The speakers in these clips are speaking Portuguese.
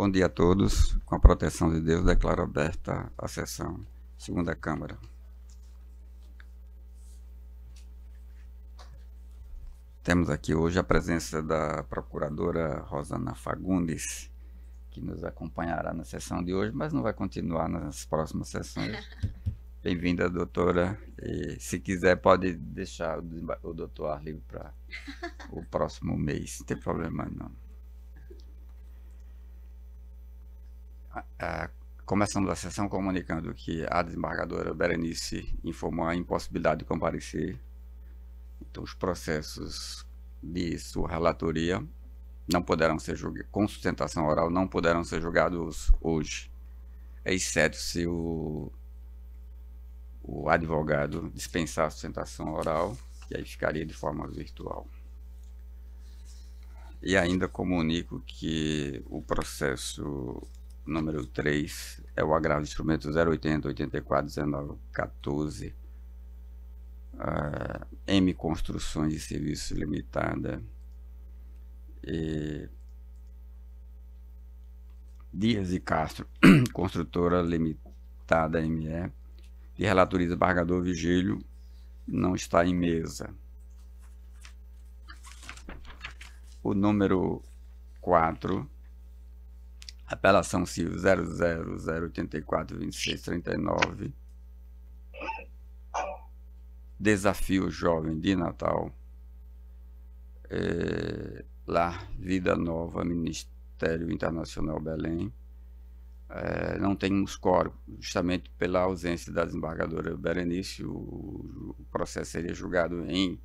Bom dia a todos. Com a proteção de Deus, declaro aberta a sessão. Segunda Câmara. Temos aqui hoje a presença da procuradora Rosana Fagundes, que nos acompanhará na sessão de hoje, mas não vai continuar nas próximas sessões. Bem-vinda, doutora. E, se quiser, pode deixar o doutor ar livre para o próximo mês. Não tem problema, não. Começamos a sessão comunicando que a desembargadora Berenice informou a impossibilidade de comparecer. Então, os processos de sua relatoria não poderão ser julgados, com sustentação oral, não poderão ser julgados hoje, exceto se o advogado dispensar a sustentação oral, e aí ficaria de forma virtual. E ainda comunico que o processo número 3 é o agravo de instrumento 080 84 19 14 M Construções de Serviços Limitada e Dias e Castro Construtora Limitada ME, de relatoria desembargador Vigílio, não está em mesa. O número 4, apelação civil 00084 26 39, Desafio Jovem de Natal, Lar Vida Nova, Ministério Internacional Belém. Não temos quórum, justamente pela ausência da desembargadora Berenice. O processo seria julgado em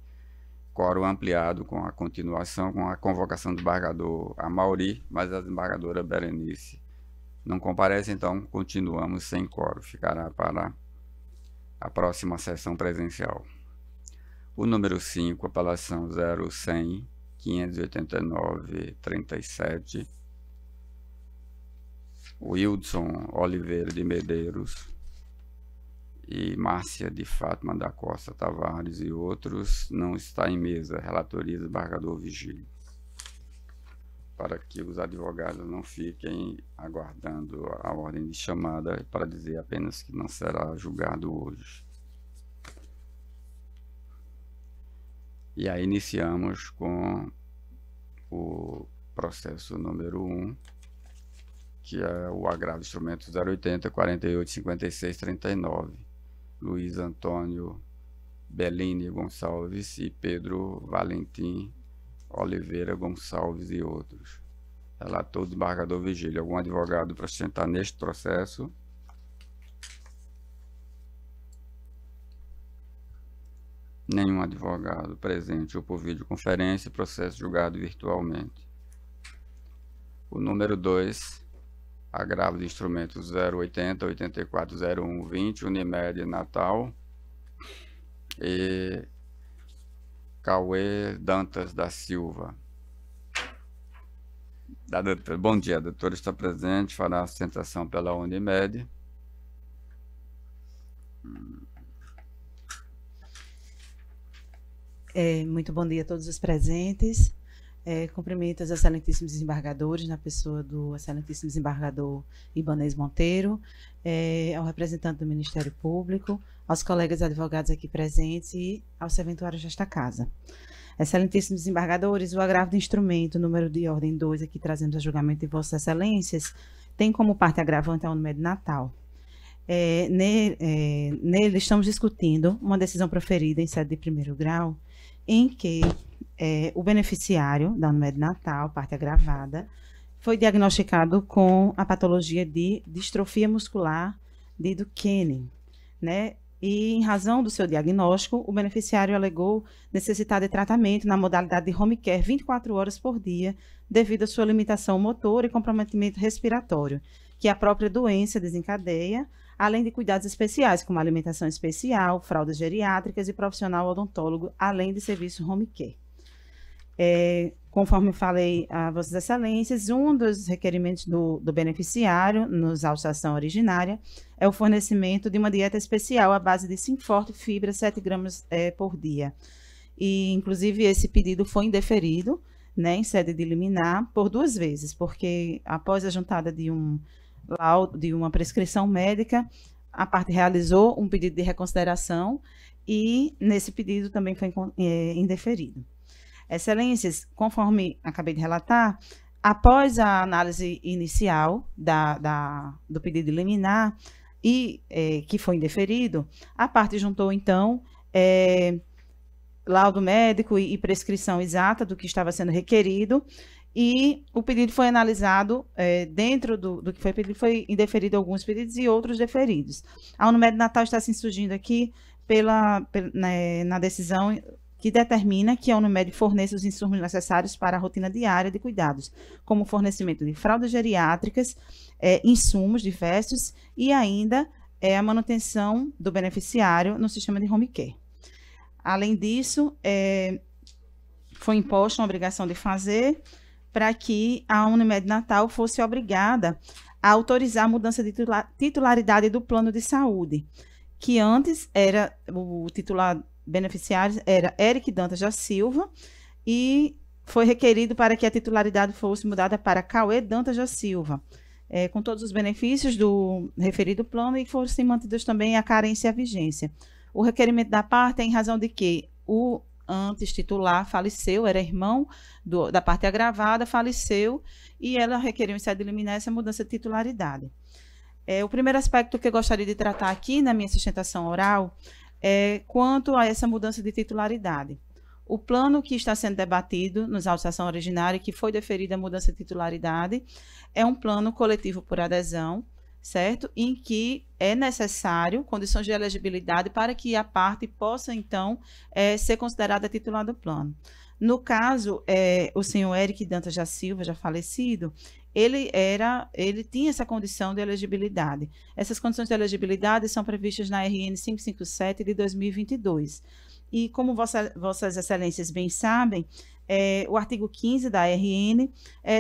quórum ampliado, com a continuação, com a convocação do desembargador Amauri, mas a desembargadora Berenice não comparece, então continuamos sem quórum, ficará para a próxima sessão presencial. O número 5, apelação 0100 589 37, Wildson Oliveira de Medeiros e Márcia de Fátima da Costa Tavares e outros, não está em mesa. Relatoria do desembargador Vigílio, para que os advogados não fiquem aguardando a ordem de chamada, para dizer apenas que não será julgado hoje. E aí iniciamos com o processo número 1, que é o agravo de instrumento 080 48 56 39, Luiz Antônio Bellini Gonçalves e Pedro Valentim Oliveira Gonçalves e outros. Relator o desembargador Vigílio. Algum advogado para sustentar neste processo? Nenhum advogado presente ou por videoconferência, processo julgado virtualmente. O número 2, agravo de instrumentos 080 84 01 20, Unimed Natal e Cauê Dantas da Silva. Bom dia, a doutora está presente, fará a sustentação pela Unimed. Muito bom dia a todos os presentes. Cumprimento os excelentíssimos desembargadores, na pessoa do excelentíssimo desembargador Ibanez Monteiro, ao representante do Ministério Público, aos colegas advogados aqui presentes e aos serventuários desta casa. Excelentíssimos desembargadores, o agravo de instrumento, número de ordem 2, aqui trazemos a julgamento de Vossas Excelências, tem como parte agravante a Unimed Natal. Nele estamos discutindo uma decisão proferida em sede de primeiro grau, em que o beneficiário da Unimed Natal, parte agravada, foi diagnosticado com a patologia de distrofia muscular de Duchenne, né? E, em razão do seu diagnóstico, o beneficiário alegou necessidade de tratamento na modalidade de home care 24 horas por dia, devido à sua limitação motora e comprometimento respiratório, que a própria doença desencadeia, além de cuidados especiais, como alimentação especial, fraldas geriátricas e profissional odontólogo, além de serviço home care. Conforme falei a Vossas Excelências, um dos requerimentos do beneficiário, nos autos de ação originária, é o fornecimento de uma dieta especial à base de Sinforte fibra 7 gramas por dia. E, inclusive, esse pedido foi indeferido, né, em sede de liminar por 2 vezes, porque após a juntada de uma prescrição médica, a parte realizou um pedido de reconsideração e nesse pedido também foi indeferido. Excelências, conforme acabei de relatar, após a análise inicial do pedido de liminar e que foi indeferido, a parte juntou, então, laudo médico e prescrição exata do que estava sendo requerido, e o pedido foi analisado dentro do que foi pedido, foi indeferido alguns pedidos e outros deferidos. A Unimed Natal está se insurgindo aqui na decisão que determina que a Unimed forneça os insumos necessários para a rotina diária de cuidados, como fornecimento de fraldas geriátricas, insumos diversos e ainda a manutenção do beneficiário no sistema de home care. Além disso, foi imposta uma obrigação de fazer para que a Unimed Natal fosse obrigada a autorizar a mudança de titularidade do plano de saúde, que antes era o titular beneficiário era Eric Dantas da Silva e foi requerido para que a titularidade fosse mudada para Cauê Dantas da Silva, com todos os benefícios do referido plano e fossem mantidas também a carência e a vigência. O requerimento da parte é em razão de que o antes titular faleceu, era irmão da parte agravada, faleceu e ela requeriu em sede liminar essa mudança de titularidade. O primeiro aspecto que eu gostaria de tratar aqui na minha sustentação oral é quanto a essa mudança de titularidade. O plano que está sendo debatido nos autos de ação originária e que foi deferida a mudança de titularidade é um plano coletivo por adesão, certo? Em que é necessário condições de elegibilidade para que a parte possa, então, ser considerada titular do plano. No caso, o senhor Eric Dantas da Silva, já falecido, ele tinha essa condição de elegibilidade. Essas condições de elegibilidade são previstas na RN 557 de 2022. E como vossas excelências bem sabem, o artigo 15 da RN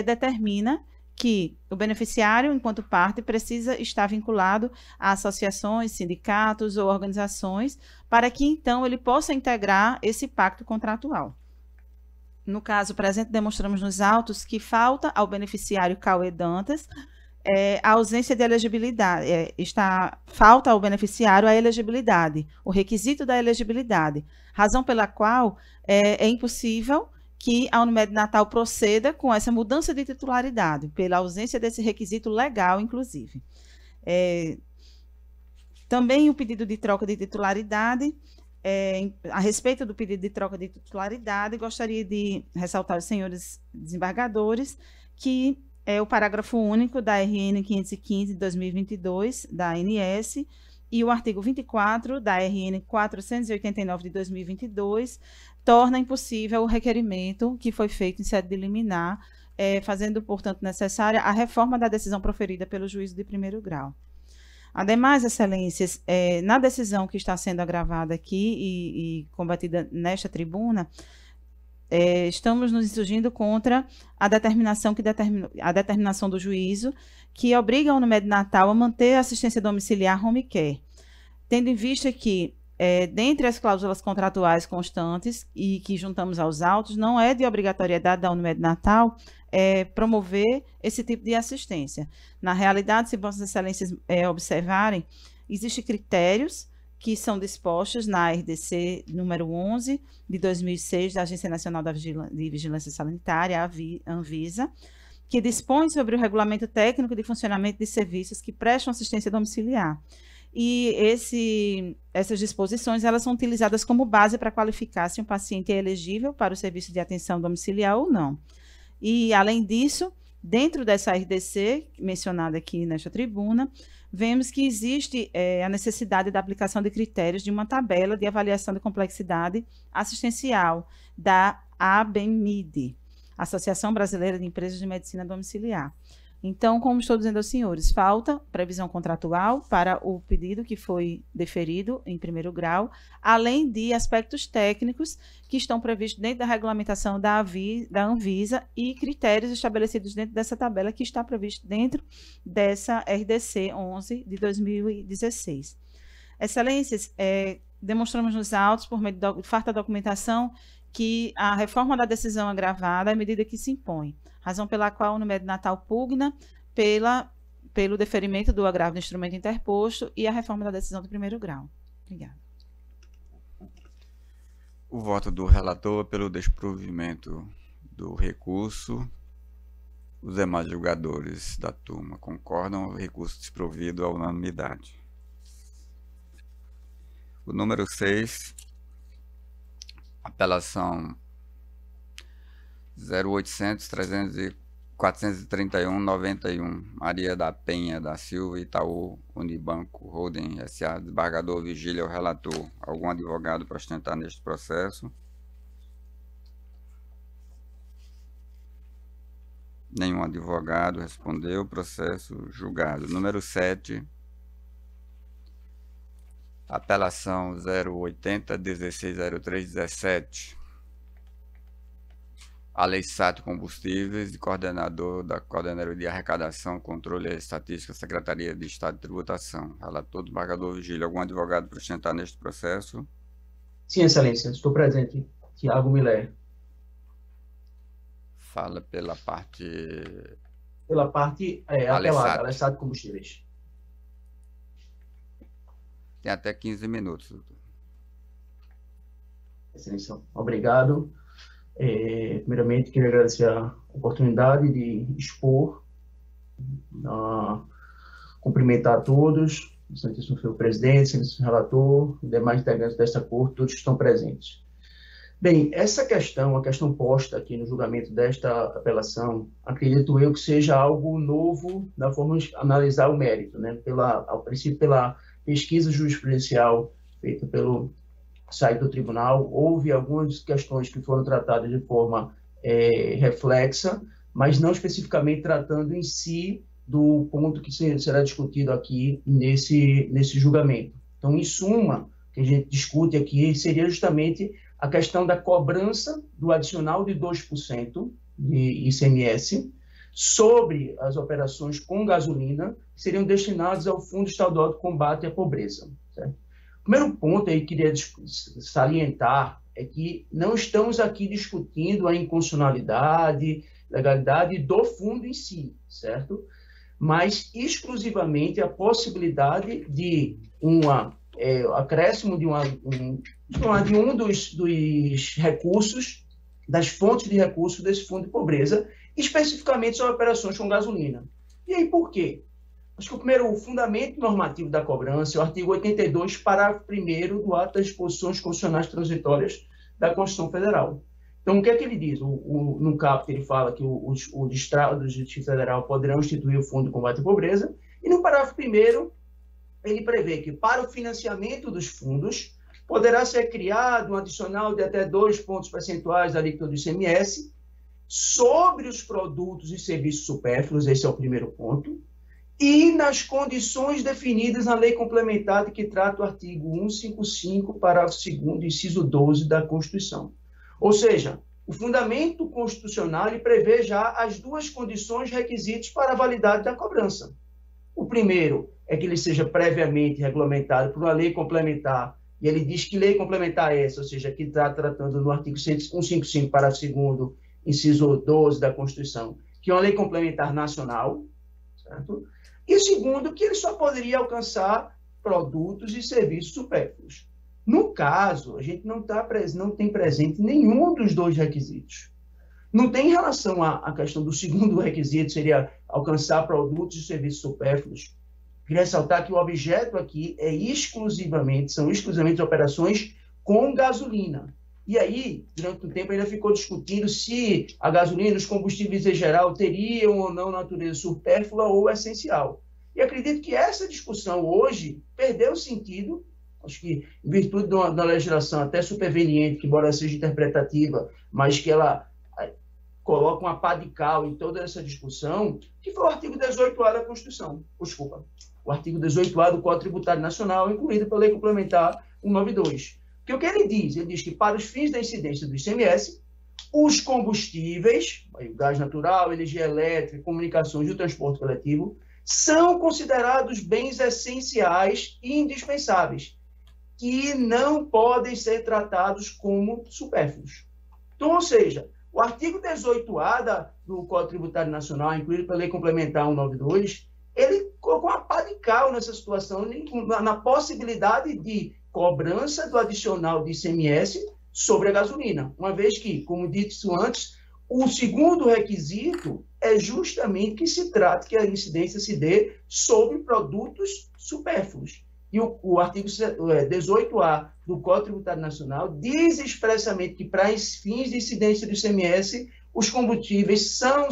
determina que o beneficiário, enquanto parte, precisa estar vinculado a associações, sindicatos ou organizações para que, então, ele possa integrar esse pacto contratual. No caso presente, demonstramos nos autos que falta ao beneficiário Cauê Dantas a ausência de elegibilidade, falta ao beneficiário a elegibilidade, o requisito da elegibilidade, razão pela qual é impossível que a Unimed Natal proceda com essa mudança de titularidade, pela ausência desse requisito legal, inclusive. Também o pedido de troca de titularidade, a respeito do pedido de troca de titularidade, gostaria de ressaltar aos senhores desembargadores que o parágrafo único da RN 515 de 2022, da ANS, e o artigo 24 da RN 489 de 2022, torna impossível o requerimento que foi feito em sede de liminar, fazendo, portanto, necessária a reforma da decisão proferida pelo juízo de primeiro grau. Ademais, excelências, na decisão que está sendo agravada aqui e combatida nesta tribuna, estamos nos insurgindo contra a determinação do juízo que obriga a Unimed Natal a manter a assistência domiciliar home care, tendo em vista que, dentre as cláusulas contratuais constantes e que juntamos aos autos, não é de obrigatoriedade da Unimed Natal promover esse tipo de assistência. Na realidade, se vossas excelências observarem, existem critérios que são dispostos na RDC número 11 de 2006 da Agência Nacional de Vigilância Sanitária, a Anvisa, que dispõe sobre o regulamento técnico de funcionamento de serviços que prestam assistência domiciliar. E essas disposições elas são utilizadas como base para qualificar se um paciente é elegível para o serviço de atenção domiciliar ou não. E, além disso, dentro dessa RDC, mencionada aqui nesta tribuna, vemos que existe a necessidade da aplicação de critérios de uma tabela de avaliação de complexidade assistencial da ABMID, Associação Brasileira de Empresas de Medicina Domiciliar. Então, como estou dizendo aos senhores, falta previsão contratual para o pedido que foi deferido em primeiro grau, além de aspectos técnicos que estão previstos dentro da regulamentação da Anvisa e critérios estabelecidos dentro dessa tabela que está previsto dentro dessa RDC 11 de 2016. Excelências, demonstramos nos autos, por meio de farta documentação, que a reforma da decisão agravada é a medida que se impõe, razão pela qual o Unimed Natal pugna pelo deferimento do agravo do instrumento interposto e a reforma da decisão de primeiro grau. Obrigada. O voto do relator pelo desprovimento do recurso. Os demais julgadores da turma concordam, o recurso desprovido à unanimidade. O número 6, apelação 0800-431-91, Maria da Penha da Silva, Itaú Unibanco Holding S.A., desembargador Vigília, o relator. Algum advogado para ostentar neste processo? Nenhum advogado respondeu. Processo julgado. Número 7, apelação 080-1603-17, Aleixato Combustíveis, de coordenador da Coordenadoria de Arrecadação, Controle e Estatística, Secretaria de Estado de Tributação. Relator, desembargador Vigília. Algum advogado para ostentar neste processo? Sim, Excelência. Estou presente. Tiago Miller. Fala pela parte... Pela parte apelada, Aleixato Combustíveis. Tem até 15 minutos. Excelência, obrigado. Primeiramente, queria agradecer a oportunidade de expor, cumprimentar a todos, o Santíssimo Senhor Presidente, Santíssimo Relator, os demais integrantes desta Corte, todos que estão presentes. Bem, essa questão, a questão posta aqui no julgamento desta apelação, acredito eu que seja algo novo na forma de analisar o mérito, né? Ao princípio, pela pesquisa jurisprudencial feita pelo site do tribunal, houve algumas questões que foram tratadas de forma reflexa, mas não especificamente tratando em si do ponto que será discutido aqui nesse julgamento. Então, em suma, o que a gente discute aqui seria justamente a questão da cobrança do adicional de 2% de ICMS sobre as operações com gasolina que seriam destinadas ao Fundo Estadual de Combate à Pobreza. Certo? O primeiro ponto aí que queria salientar é que não estamos aqui discutindo a inconstitucionalidade, legalidade do fundo em si, certo? Mas exclusivamente a possibilidade de acréscimo de um dos recursos, das fontes de recursos desse fundo de pobreza, especificamente sobre operações com gasolina. E aí, por quê? Acho que o fundamento normativo da cobrança é o artigo 82, parágrafo 1º do ato das disposições constitucionais transitórias da Constituição Federal. Então, o que é que ele diz? No caput, ele fala que o Distrito de Justiça Federal poderão instituir o Fundo de Combate à Pobreza, e no parágrafo 1º, ele prevê que, para o financiamento dos fundos, poderá ser criado um adicional de até 2 pontos percentuais da alíquota do ICMS sobre os produtos e serviços supérfluos, esse é o primeiro ponto, e nas condições definidas na lei complementar que trata o artigo 155, parágrafo 2º, inciso 12 da Constituição. Ou seja, o fundamento constitucional ele prevê já as duas condições requisitos para a validade da cobrança. O primeiro é que ele seja previamente regulamentado por uma lei complementar, e ele diz que lei complementar é essa, ou seja, que está tratando no artigo 155, parágrafo 2º, inciso 12 da Constituição, que é uma lei complementar nacional, certo? E segundo, que ele só poderia alcançar produtos e serviços supérfluos. No caso, a gente não tem presente nenhum dos dois requisitos. Não tem relação à questão do segundo requisito, seria alcançar produtos e serviços supérfluos. Queria ressaltar que o objeto aqui são exclusivamente operações com gasolina. E aí, durante um tempo, ainda ficou discutindo se a gasolina, os combustíveis em geral, teriam ou não natureza supérflua ou essencial. E acredito que essa discussão hoje perdeu sentido, acho que em virtude de uma legislação até superveniente, que embora seja interpretativa, mas que ela coloca uma pá de cal em toda essa discussão, que foi o artigo 18A da Constituição. Desculpa, o artigo 18A do Código Tributário Nacional, incluído pela Lei Complementar 192. Porque o que ele diz? Ele diz que para os fins da incidência do ICMS, os combustíveis, o gás natural, energia elétrica, comunicações e o transporte coletivo, são considerados bens essenciais e indispensáveis, que não podem ser tratados como supérfluos. Então, ou seja, o artigo 18A do Código Tributário Nacional, incluído pela Lei Complementar 192, ele colocou uma pá de cal nessa situação, na possibilidade de cobrança do adicional de ICMS sobre a gasolina, uma vez que, como dito antes, o segundo requisito é justamente que se trate que a incidência se dê sobre produtos supérfluos. E o artigo 18A do Código Tributário Nacional diz expressamente que, para fins de incidência do ICMS, os combustíveis são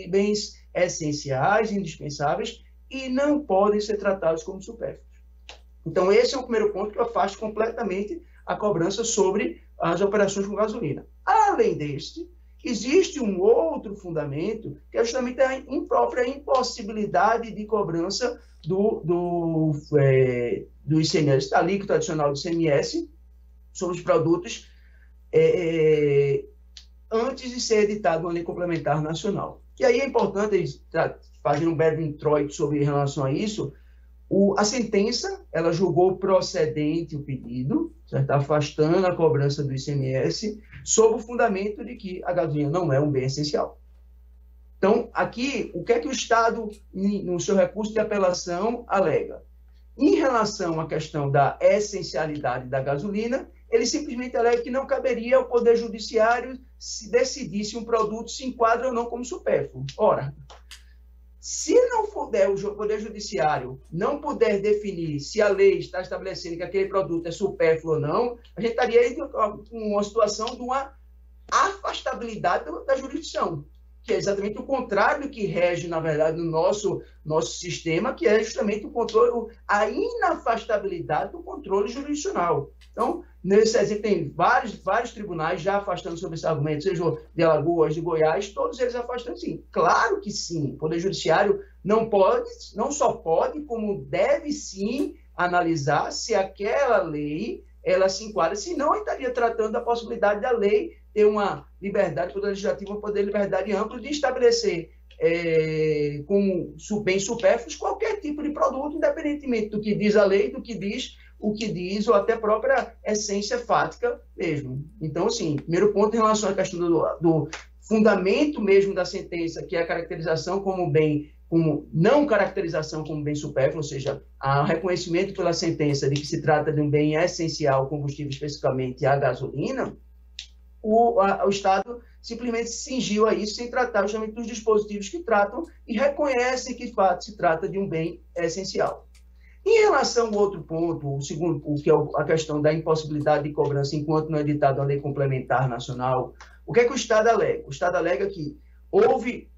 bens essenciais, indispensáveis, e não podem ser tratados como supérfluos. Então, esse é o primeiro ponto que afasta completamente a cobrança sobre as operações com gasolina. Além deste, existe um outro fundamento, que é justamente a própria impossibilidade de cobrança do ICMS, da alíquota adicional do ICMS, sobre os produtos antes de ser editada uma lei complementar nacional. E aí é importante, fazer um breve introito sobre em relação a isso, a sentença, ela julgou procedente o pedido, certo? Afastando a cobrança do ICMS, sob o fundamento de que a gasolina não é um bem essencial. Então, aqui, o que é que o Estado, no seu recurso de apelação, alega? Em relação à questão da essencialidade da gasolina, ele simplesmente alega que não caberia ao Poder Judiciário se decidir se um produto se enquadra ou não como supérfluo. Ora, se não puder, o Poder Judiciário não puder definir se a lei está estabelecendo que aquele produto é supérfluo ou não, a gente estaria com uma situação de uma afastabilidade da jurisdição, que é exatamente o contrário do que rege, na verdade, no nosso sistema, que é justamente o controle, a inafastabilidade do controle jurisdicional. Então, nesse exemplo, tem vários tribunais já afastando sobre esse argumento, seja de Alagoas, de Goiás, todos eles afastando sim. Claro que sim, o Poder Judiciário não só pode, como deve sim analisar se aquela lei ela se enquadra, senão estaria tratando da possibilidade da lei ter uma liberdade, poder legislativo, um poder de liberdade amplo de estabelecer como bens supérfluos qualquer tipo de produto, independentemente do que diz a lei, do que diz o que diz, ou até a própria essência fática mesmo. Então, assim, primeiro ponto em relação à questão do fundamento mesmo da sentença, que é a caracterização como bem, como não caracterização como bem supérfluo, ou seja, o reconhecimento pela sentença de que se trata de um bem essencial, combustível especificamente a gasolina, o Estado simplesmente se cingiu a isso sem tratar justamente dos dispositivos que tratam e reconhecem que, de fato, se trata de um bem essencial. Em relação ao outro ponto, o segundo, que é a questão da impossibilidade de cobrança enquanto não é editada a lei complementar nacional, o que é que o Estado alega? O Estado alega que houve,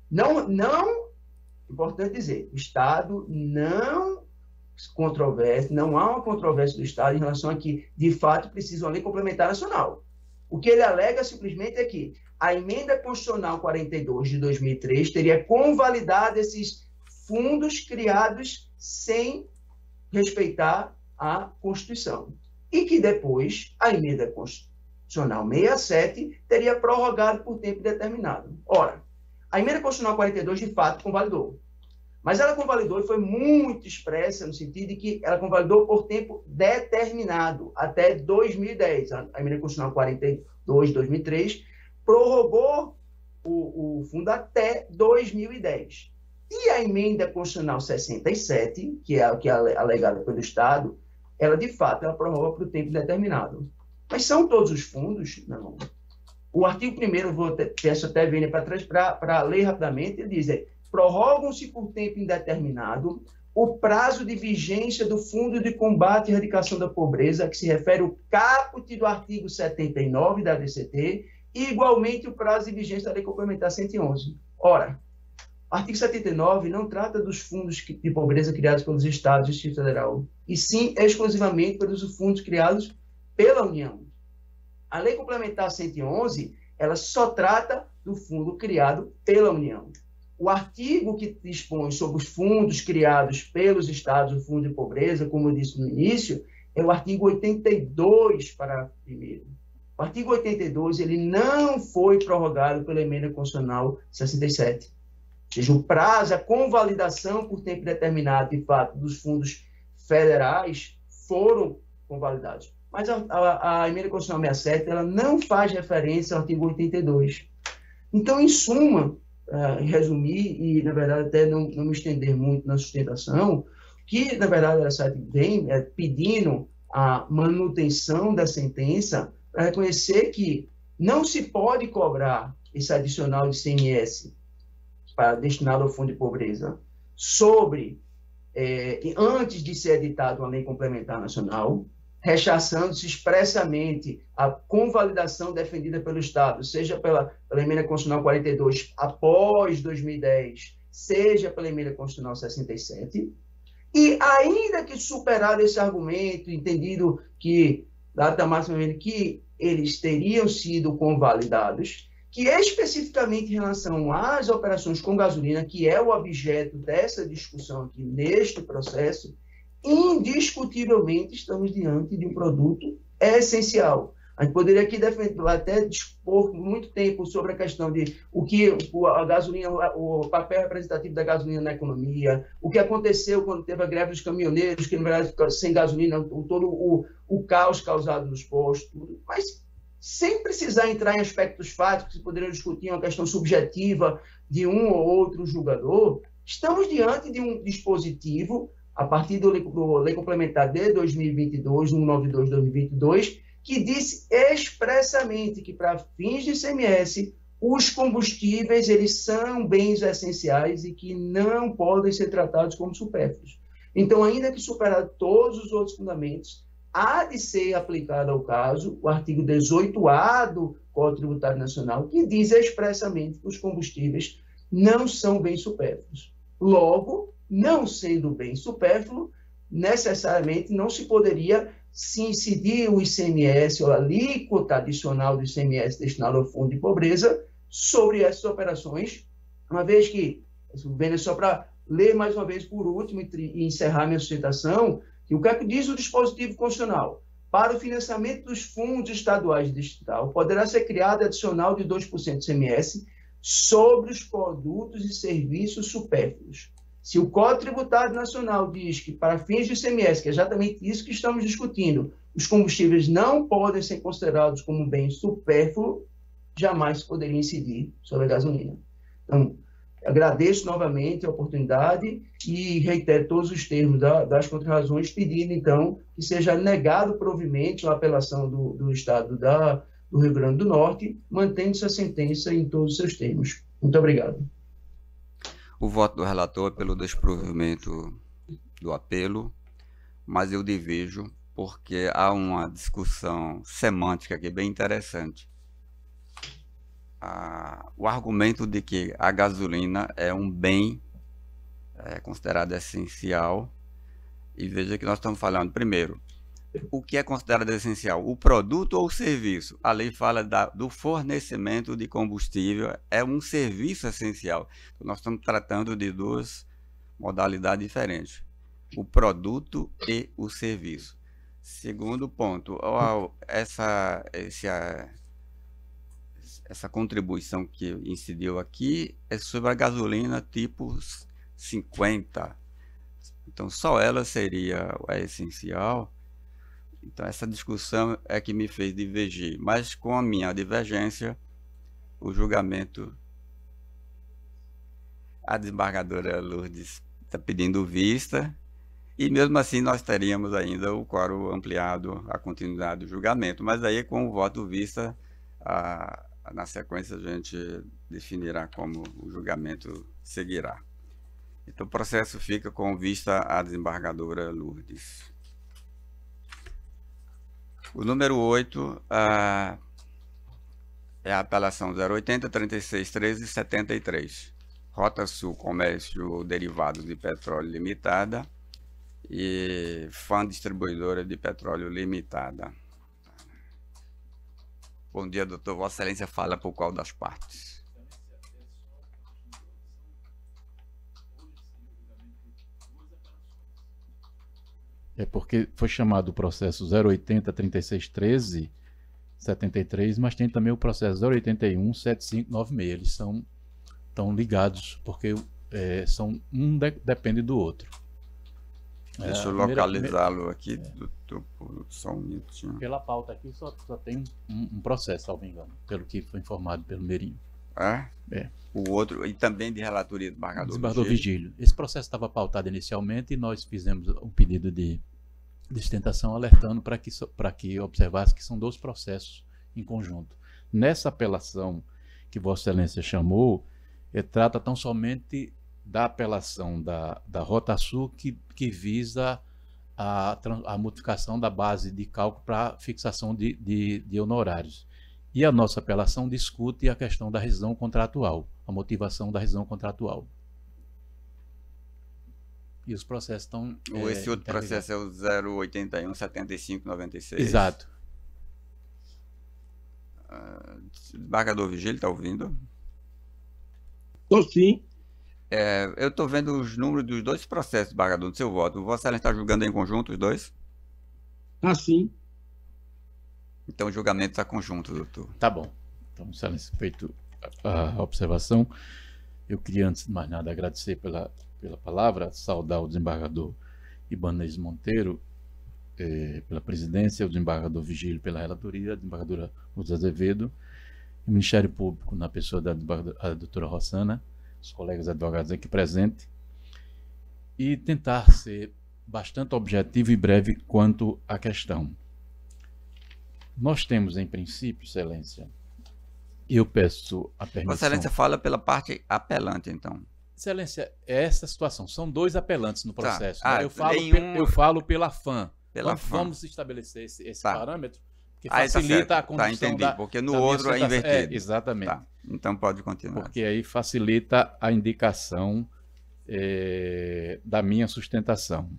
importante dizer, o Estado não há uma controvérsia do Estado em relação a que, de fato, precisa uma lei complementar nacional. O que ele alega simplesmente é que a emenda constitucional 42 de 2003 teria convalidado esses fundos criados sem respeitar a Constituição. E que depois a emenda constitucional 67 teria prorrogado por tempo determinado. Ora, a emenda constitucional 42 de fato convalidou. Mas ela convalidou e foi muito expressa no sentido de que ela convalidou por tempo determinado, até 2010. A emenda constitucional 42 de 2003 prorrogou o fundo até 2010. E a emenda constitucional 67, que é alegada pelo Estado, ela, de fato, ela prorroga por tempo determinado. Mas são todos os fundos? Não. O artigo 1º, peço até vir para trás para ler rapidamente, ele diz, prorrogam-se por tempo indeterminado o prazo de vigência do Fundo de Combate e Erradicação da Pobreza, que se refere ao caput do artigo 79 da DCT, e igualmente o prazo de vigência da Lei Complementar 111. Ora, o artigo 79 não trata dos fundos de pobreza criados pelos Estados e Distrito Federal, e sim exclusivamente pelos fundos criados pela União. A Lei Complementar 111, ela só trata do fundo criado pela União. O artigo que dispõe sobre os fundos criados pelos Estados, o Fundo de Pobreza, como eu disse no início, é o artigo 82, parágrafo 1º. O artigo 82, ele não foi prorrogado pela emenda constitucional 67. Ou seja, o prazo, a convalidação por tempo determinado, de fato, dos fundos federais foram convalidados. mas a emenda constitucional 67 ela não faz referência ao artigo 82. Então, em suma, resumir e, na verdade, até não me estender muito na sustentação, que, na verdade, ela vem pedindo a manutenção da sentença para reconhecer que não se pode cobrar esse adicional de ICMS destinado ao Fundo de Pobreza antes de ser editada uma lei complementar nacional, rechaçando-se expressamente a convalidação defendida pelo Estado, seja pela emenda constitucional 42 após 2010, seja pela emenda constitucional 67, e ainda que superado esse argumento, entendido que, data máxima, que eles teriam sido convalidados, que especificamente em relação às operações com gasolina, que é o objeto dessa discussão aqui neste processo, indiscutivelmente estamos diante de um produto essencial. A gente poderia aqui até dispor muito tempo sobre a questão de o que a gasolina, o papel representativo da gasolina na economia, o que aconteceu quando teve a greve dos caminhoneiros, que, na verdade, sem gasolina, todo o caos causado nos postos, mas sem precisar entrar em aspectos fáticos que poderiam discutir uma questão subjetiva de um ou outro julgador, estamos diante de um dispositivo, a partir do Lei Complementar de 2022, 192/2022, que disse expressamente que, para fins de ICMS, os combustíveis eles são bens essenciais e que não podem ser tratados como supérfluos. Então, ainda que superado todos os outros fundamentos, há de ser aplicado ao caso o artigo 18A do Código Tributário Nacional, que diz expressamente que os combustíveis não são bens supérfluos. Logo, não sendo bem supérfluo, necessariamente não se poderia se incidir o ICMS ou a alíquota adicional do ICMS destinado ao Fundo de Pobreza sobre essas operações, uma vez que, só para ler mais uma vez por último e encerrar minha sustentação, que o que é que diz o dispositivo constitucional? Para o financiamento dos fundos estaduais e distrital, poderá ser criado adicional de 2% de ICMS sobre os produtos e serviços supérfluos. Se o Código Tributário Nacional diz que, para fins de ICMS, que é exatamente isso que estamos discutindo, os combustíveis não podem ser considerados como bem supérfluo, jamais poderia incidir sobre a gasolina. Então, agradeço novamente a oportunidade e reitero todos os termos das contrarrazões, pedindo, então, que seja negado provimento a apelação do Estado do Rio Grande do Norte, mantendo-se a sentença em todos os seus termos. Muito obrigado. O voto do relator é pelo desprovimento do apelo, mas eu divido porque há uma discussão semântica aqui bem interessante. O argumento de que a gasolina é um bem considerado essencial, e veja que nós estamos falando, primeiro, o que é considerado essencial, o produto ou o serviço? A lei fala do fornecimento de combustível, é um serviço essencial. Então, nós estamos tratando de duas modalidades diferentes, o produto e o serviço. Segundo ponto, essa contribuição que incidiu aqui é sobre a gasolina tipo 50. Então, só ela seria a essencial. Então, essa discussão é que me fez divergir. Mas, com a minha divergência, o julgamento... A desembargadora Lourdes está pedindo vista, e mesmo assim nós teríamos ainda o quórum ampliado, a continuidade do julgamento. Mas aí, com o voto vista, na sequência a gente definirá como o julgamento seguirá. Então, o processo fica com vista à desembargadora Lourdes. O número 8 é a apelação 080-3613-73. Rota Sul Comércio Derivados de Petróleo Limitada e FAM Distribuidora de Petróleo Limitada. Bom dia, doutor. Vossa Excelência fala por qual das partes? É porque foi chamado o processo 080-3613-73, mas tem também o processo 081-7596. Eles estão ligados, porque um depende do outro. Deixa eu localizá-lo aqui, só um minutinho. Pela pauta aqui só tem um processo, salvo engano, pelo que foi informado pelo Meirinho. É? O outro, e também de relatoria do desembargador Vigílio. Esse processo estava pautado inicialmente e nós fizemos um pedido de sustentação alertando para que observasse que são 2 processos em conjunto. Nessa apelação que Vossa Excelência chamou, trata tão somente da apelação da Rota Sul que visa a modificação da base de cálculo para fixação de honorários. E a nossa apelação discute a questão da rescisão contratual, a motivação da rescisão contratual. E os processos estão... Esse outro processo é o 081-75-96. Exato. Desembargador Vigílio, está ouvindo? Estou sim. Eu estou vendo os números dos 2 processos, desembargador, do seu voto. O Vossa Excelência está julgando em conjunto os 2? Sim. Então o julgamento está conjunto, doutor. Tá bom. Então, Excelência, feito a observação, eu queria, antes de mais nada, agradecer pela palavra, saudar o desembargador Ibanez Monteiro pela presidência, o desembargador Vigílio pela relatoria, a desembargadora Luz Azevedo, o Ministério Público, na pessoa da doutora Rossana, os colegas advogados aqui presentes, e tentar ser bastante objetivo e breve quanto à questão. Nós temos, em princípio, Excelência, eu peço a permissão... Vossa Excelência fala pela parte apelante, então. Excelência, é essa situação. São 2 apelantes no processo. Tá. Né? Eu falo pela FAM. Vamos estabelecer esse parâmetro, que facilita a condução entendi, porque no outro é invertido. Exatamente. Tá. Então pode continuar. Porque aí facilita a indicação da minha sustentação.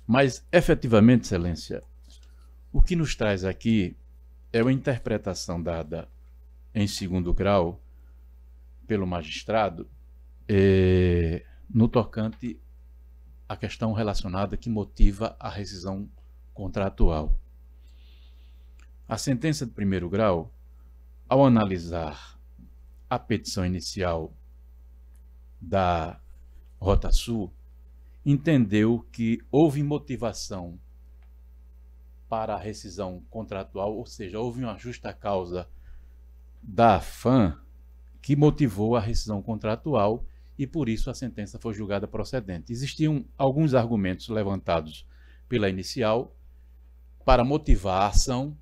Mas, efetivamente, Excelência, o que nos traz aqui é uma interpretação dada em 2º grau pelo magistrado no tocante à questão relacionada que motiva a rescisão contratual. A sentença de 1º grau, ao analisar a petição inicial da Rota Sul, entendeu que houve motivação para a rescisão contratual, ou seja, houve uma justa causa da FAM que motivou a rescisão contratual e por isso a sentença foi julgada procedente. Existiam alguns argumentos levantados pela inicial para motivar a ação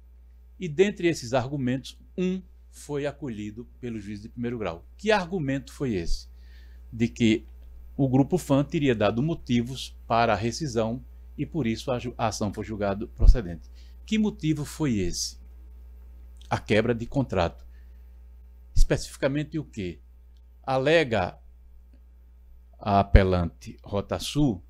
e dentre esses argumentos, um foi acolhido pelo juiz de 1º grau. Que argumento foi esse? De que o grupo FAM teria dado motivos para a rescisão e por isso a ação foi julgada procedente. Que motivo foi esse? A quebra de contrato. Especificamente o que? Alega a apelante Rota Sul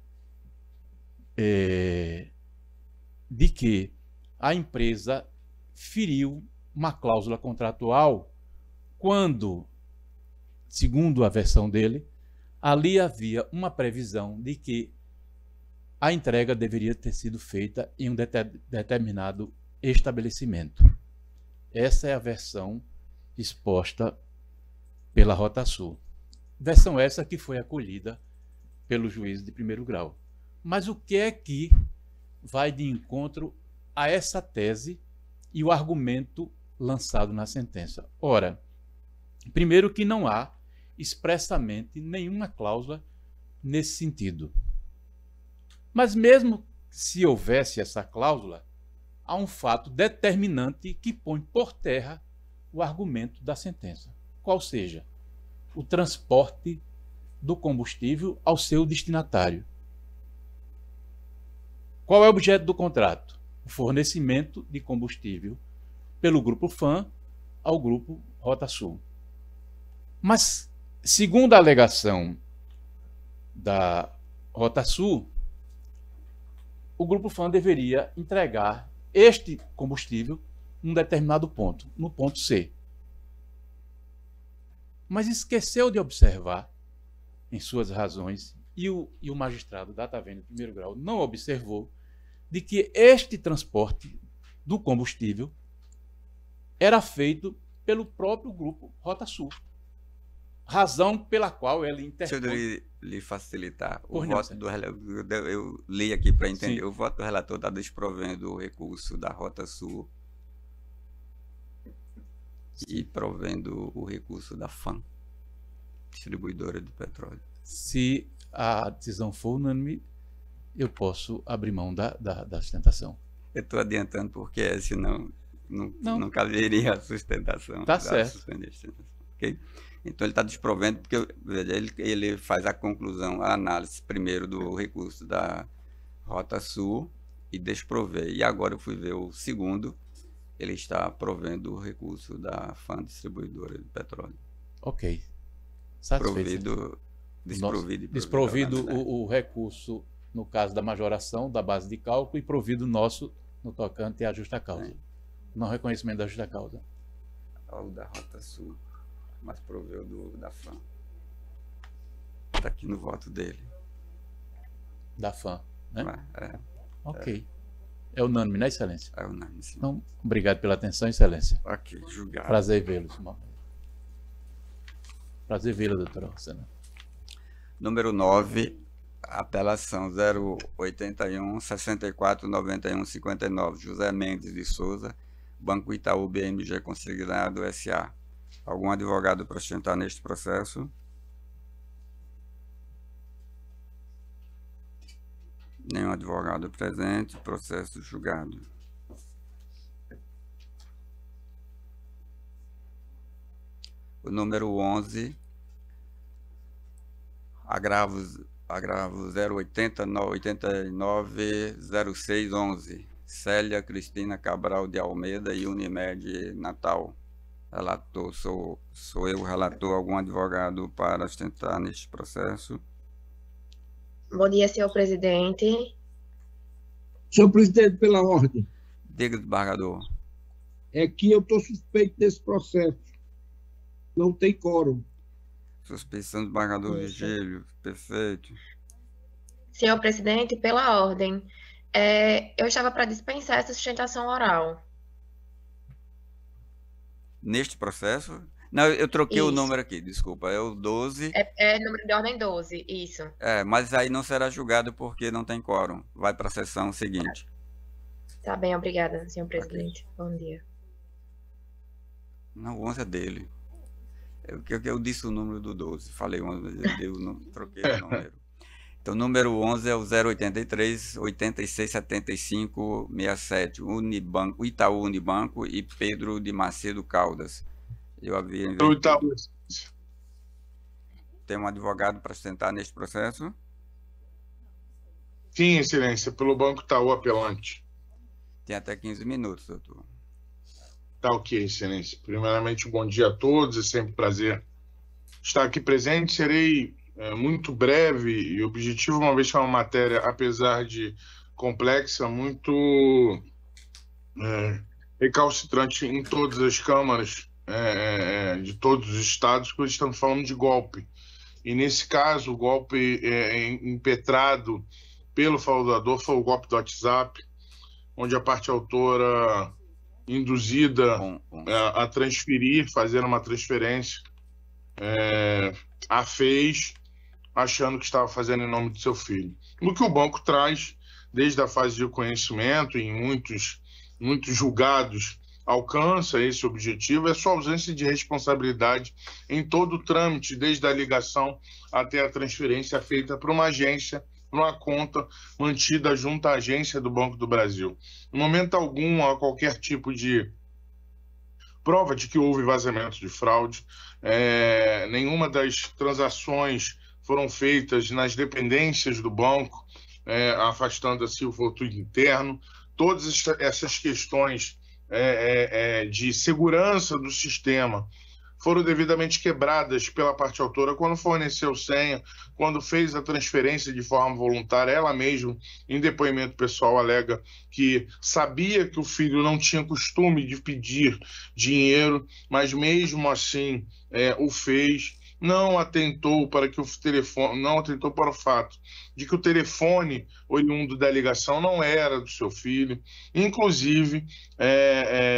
de que a empresa feriu uma cláusula contratual quando, segundo a versão dele, ali havia uma previsão de que a entrega deveria ter sido feita em um determinado estabelecimento. Essa é a versão exposta pela Rota Sul. Versão essa que foi acolhida pelo juiz de 1º grau. Mas o que é que vai de encontro a essa tese e o argumento lançado na sentença? Ora, primeiro que não há expressamente nenhuma cláusula nesse sentido. Mas mesmo se houvesse essa cláusula, há um fato determinante que põe por terra o argumento da sentença. Qual seja? O transporte do combustível ao seu destinatário. Qual é o objeto do contrato? O fornecimento de combustível pelo grupo FAM ao grupo Rota Sul. Mas, segundo a alegação da Rota Sul, o grupo FAM deveria entregar este combustível em um determinado ponto, no ponto C. Mas esqueceu de observar, em suas razões, e o magistrado da Tavena de 1º grau não observou, de que este transporte do combustível era feito pelo próprio grupo Rota Sul. Razão pela qual ele interpõe... Deixa eu lhe facilitar. O Pois não, voto do relator, eu li aqui para entender. Sim. O voto do relator está desprovendo o recurso da Rota Sul e provendo o recurso da FAM, distribuidora de petróleo. Se a decisão for unânime, eu posso abrir mão da sustentação. Eu estou adiantando porque senão Não. não caberia a sustentação. Tá certo. Suspender a sustentação, ok? Então ele está desprovendo porque veja, ele faz a conclusão, a análise primeiro do recurso da Rota Sul e desprovê. E agora eu fui ver o segundo, ele está provendo o recurso da FAM, distribuidora de petróleo. Ok. Satisfeito. Desprovido o recurso no caso da majoração da base de cálculo e provido o nosso no tocante à justa causa. Não reconhecimento da justa causa. O da Rota Sul, mas proveu da FAM. Está aqui no voto dele. Da FAM, né? Ok. É unânime, né, Excelência? É unânime, sim. Então, obrigado pela atenção, Excelência. Ok, julgado. Prazer vê-lo, Simão. Prazer vê-lo, doutora Rosana. Número 9, apelação 081 64 91 59, José Mendes de Souza, Banco Itaú BMG Consignado S.A. Algum advogado para sustentar neste processo? Nenhum advogado presente, processo julgado. O número 11, agravo 080 89 06 11, Célia Cristina Cabral de Almeida e Unimed Natal. Relator, sou eu o relator, algum advogado para sustentar neste processo? Bom dia, senhor presidente. Senhor presidente, pela ordem, Diga, desembargador. é que eu estou suspeito desse processo. Não tem quórum. Suspeição do desembargador Vigílio. Perfeito. Senhor presidente, pela ordem, eu estava para dispensar essa sustentação oral. Neste processo? Não, eu troquei o Isso. número aqui, desculpa. É o 12. É número de ordem 12, isso. Mas aí não será julgado porque não tem quórum. Vai para a sessão seguinte. Tá bem, obrigada, senhor presidente. Bom dia. Não, o 11 é dele. Eu disse o número do 12. Falei 11, troquei o número. Então, o número 11 é o 083 86 75 67, Unibanco, Itaú Unibanco e Pedro de Macedo Caldas. Eu havia Itaú. Tem um advogado para sustentar neste processo? Sim, excelência, pelo Banco Itaú apelante. Tem até 15 minutos, doutor. Tá ok, excelência. Primeiramente, um bom dia a todos, é sempre um prazer estar aqui presente. Serei muito breve e objetivo, uma vez que é uma matéria, apesar de complexa, muito recalcitrante em todas as câmaras de todos os estados, porque estamos falando de golpe. E nesse caso, o golpe impetrado pelo fraudador foi o golpe do WhatsApp, onde a parte autora induzida a transferir, fazer uma transferência, a fez, achando que estava fazendo em nome do seu filho. No que o banco traz, desde a fase de conhecimento, em muitos julgados, alcança esse objetivo, é sua ausência de responsabilidade em todo o trâmite, desde a ligação até a transferência feita para uma agência, uma conta mantida junto à agência do Banco do Brasil. Em momento algum, há qualquer tipo de prova de que houve vazamento de fraude, nenhuma das transações foram feitas nas dependências do banco, afastando assim o voto interno. Todas essas questões de segurança do sistema foram devidamente quebradas pela parte autora quando forneceu senha, quando fez a transferência de forma voluntária. Ela mesma, em depoimento pessoal, alega que sabia que o filho não tinha costume de pedir dinheiro, mas mesmo assim o fez. Não atentou para o fato de que o telefone oriundo da ligação não era do seu filho. Inclusive,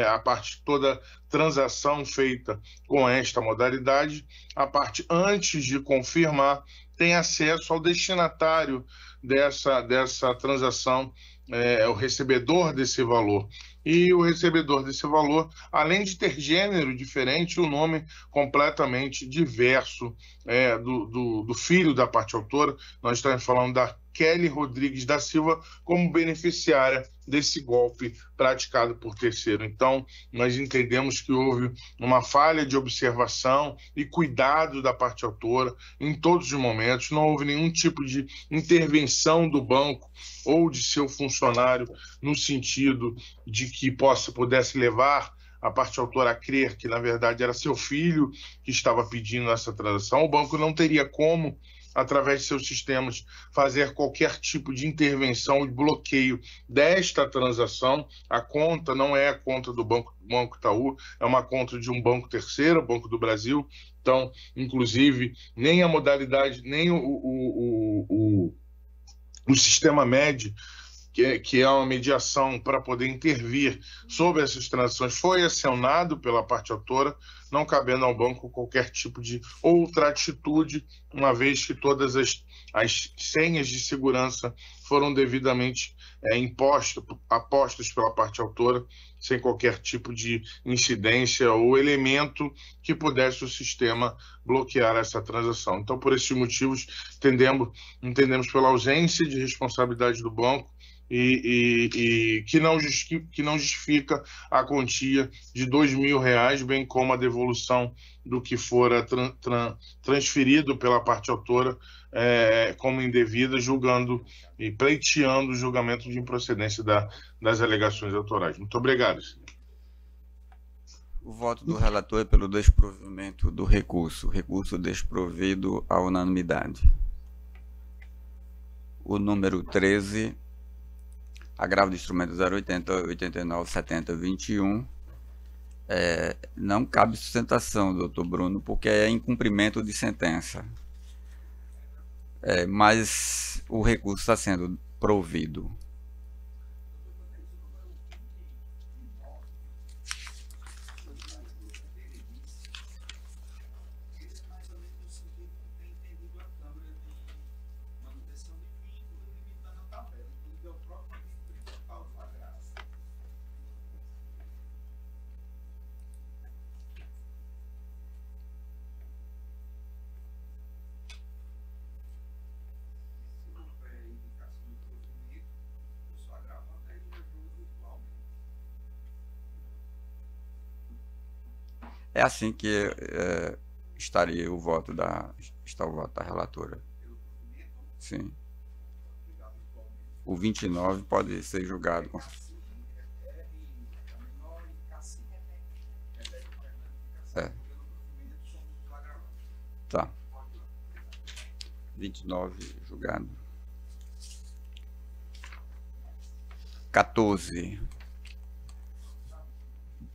a parte toda transação feita com esta modalidade, a parte antes de confirmar tem acesso ao destinatário dessa transação, o recebedor desse valor. E o recebedor desse valor, além de ter gênero diferente, o nome completamente diverso do filho da parte autora. Nós estamos falando da Kelly Rodrigues da Silva como beneficiária desse golpe praticado por terceiro. Então, nós entendemos que houve uma falha de observação e cuidado da parte autora em todos os momentos. Não houve nenhum tipo de intervenção do banco ou de seu funcionário no sentido de que pudesse levar a parte autora a crer que, na verdade, era seu filho que estava pedindo essa transação. O banco não teria como, através de seus sistemas, fazer qualquer tipo de intervenção e bloqueio desta transação. A conta não é a conta do Banco Itaú, é uma conta de um banco terceiro, o Banco do Brasil. Então, inclusive, nem a modalidade, nem o sistema MED, que é uma mediação para poder intervir sobre essas transações, foi acionado pela parte autora, não cabendo ao banco qualquer tipo de outra atitude, uma vez que todas as senhas de segurança foram devidamente apostas pela parte autora, sem qualquer tipo de incidência ou elemento que pudesse o sistema bloquear essa transação. Então, por esses motivos, entendemos pela ausência de responsabilidade do banco, e que não justifica a quantia de R$2.000, bem como a devolução do que fora transferido pela parte autora como indevida, julgando e pleiteando o julgamento de improcedência das alegações autorais. Muito obrigado, senhor. O voto do relator é pelo desprovimento do recurso. Recurso desprovido à unanimidade. O número 13... agravo do instrumento 080, 89, 70, 21, não cabe sustentação, doutor Bruno, porque é incumprimento de sentença. Mas o recurso está sendo provido. É assim que estaria o voto está o voto da relatora. Sim. O 29 pode ser julgado. Tá. 29 julgado. 14.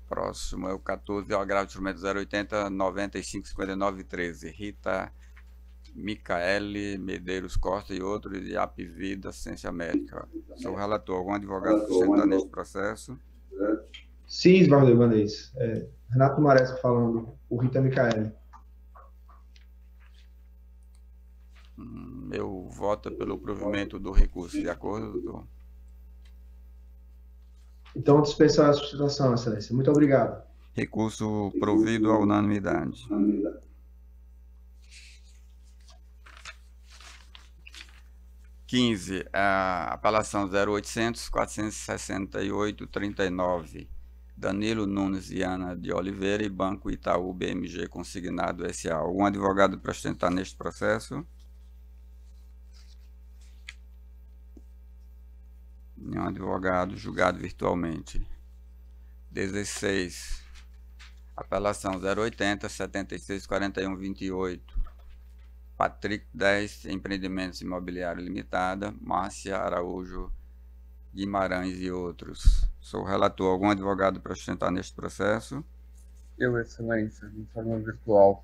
Próximo é o 14, é o agravo de instrumento 080, 95, 59 13. Rita Micaele Medeiros Costa e outros de Apvida Ciência Médica. Sou o relator. Algum advogado que está neste processo? Sim, Osvaldo Ibanez. Renato Maresco falando, o Rita Micaele. Meu voto é pelo provimento do recurso. De acordo, doutor? Então, dispensar a sustentação, excelência. Muito obrigado. Recurso provido à unanimidade. (15) A apelação 0800 468 39. Danilo Nunes Viana de Oliveira e Banco Itaú BMG Consignado S.A. Algum advogado para sustentar neste processo? Nenhum advogado. Julgado virtualmente. 16. Apelação 080 76 41 28. Patrick 10 Empreendimentos Imobiliários Limitada, Márcia Araújo Guimarães e outros. Sou o relator. Algum advogado para sustentar neste processo? Eu, excelência, de forma virtual.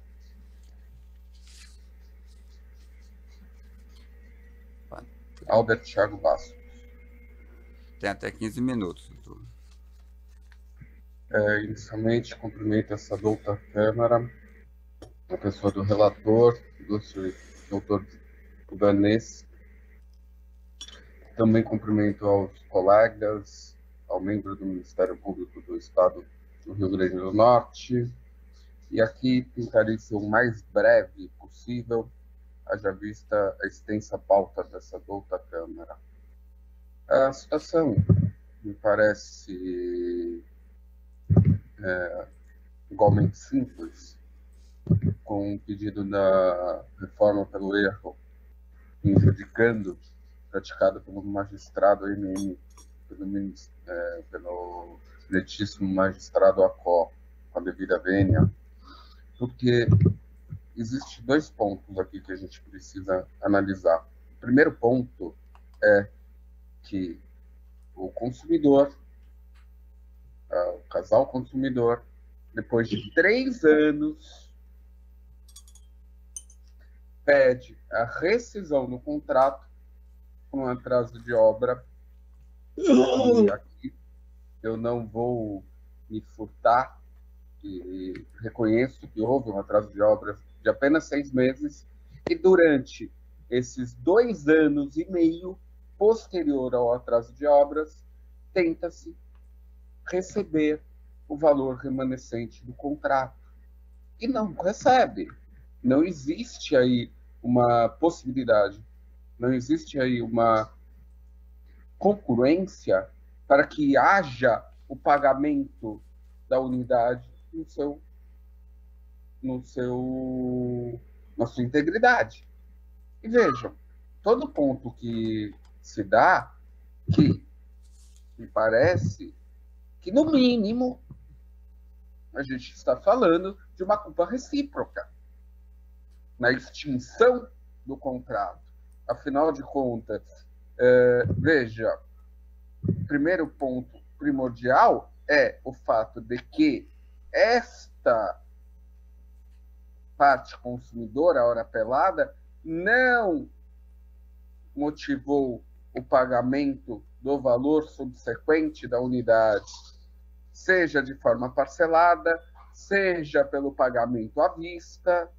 Albert Thiago Basso. Tem até 15 minutos, doutor. Inicialmente, cumprimento essa douta Câmara, a pessoa do relator, doutor Ibanez. Também cumprimento aos colegas, ao membro do Ministério Público do Estado do Rio Grande do Norte. E aqui tentarei ser o mais breve possível, haja vista a extensa pauta dessa douta Câmara. A situação me parece igualmente simples, com o pedido da reforma pelo erro, injudicando, praticado pelo magistrado MM, pelo excelentíssimo magistrado Acó, com a devida vênia, porque existem dois pontos aqui que a gente precisa analisar. O primeiro ponto é que o consumidor, o casal consumidor, depois de 3 anos, pede a rescisão do contrato com um atraso de obra. E aqui eu não vou me furtar, e reconheço que houve um atraso de obra de apenas 6 meses, e durante esses 2 anos e meio, posterior ao atraso de obras, tenta-se receber o valor remanescente do contrato. E não recebe. Não existe aí uma possibilidade, não existe aí uma congruência para que haja o pagamento da unidade na sua integridade. E vejam, todo ponto que se dá, que me parece que, no mínimo, a gente está falando de uma culpa recíproca na extinção do contrato. Afinal de contas, veja, o primeiro ponto primordial é o fato de que esta parte consumidora, a hora pelada, não motivou o pagamento do valor subsequente da unidade, seja de forma parcelada, seja pelo pagamento à vista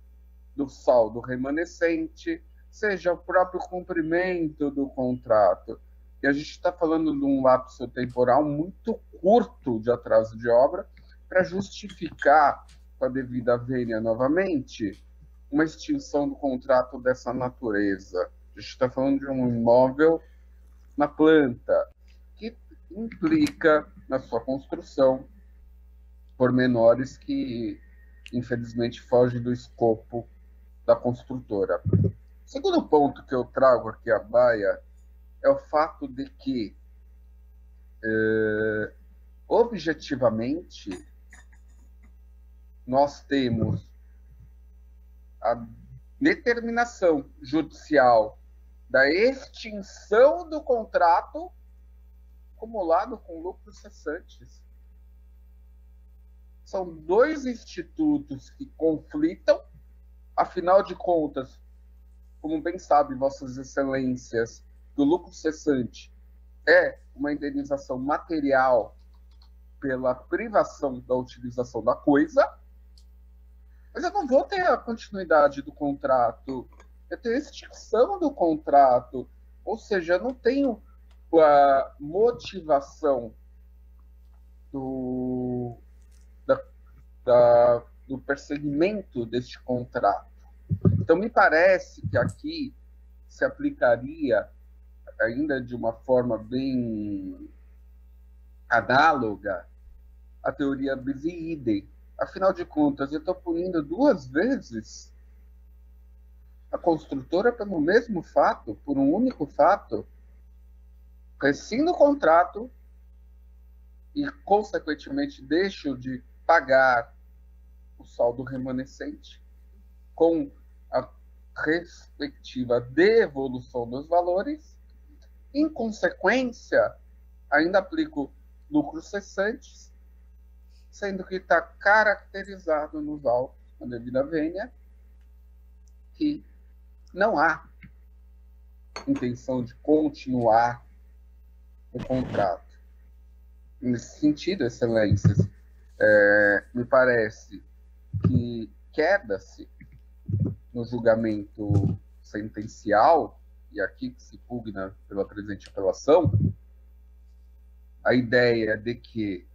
do saldo remanescente, seja o próprio cumprimento do contrato. E a gente está falando de um lapso temporal muito curto de atraso de obra para justificar, com a devida vênia novamente, uma extinção do contrato dessa natureza. A gente está falando de um imóvel na planta, que implica na sua construção pormenores que, infelizmente, fogem do escopo da construtora. O segundo ponto que eu trago aqui à baia é o fato de que, objetivamente, nós temos a determinação judicial da extinção do contrato acumulado com lucros cessantes. São 2 institutos que conflitam, afinal de contas, como bem sabem vossas excelências, que o lucro cessante é uma indenização material pela privação da utilização da coisa, mas eu não vou ter a continuidade do contrato, eu tenho a extinção do contrato, ou seja, eu não tenho a motivação do perseguimento deste contrato. Então, me parece que aqui se aplicaria, ainda de uma forma bem análoga, a teoria bis idem. Afinal de contas, eu estou punindo 2 vezes a construtora pelo mesmo fato, por um único fato, rescindo o contrato e, consequentemente, deixo de pagar o saldo remanescente com a respectiva devolução dos valores. Em consequência, ainda aplico lucros cessantes, sendo que está caracterizado nos autos, na devida vênia, que não há intenção de continuar o contrato. Nesse sentido, excelências, me parece que queda-se no julgamento sentencial, e aqui que se pugna pela presente apelação, a ideia de que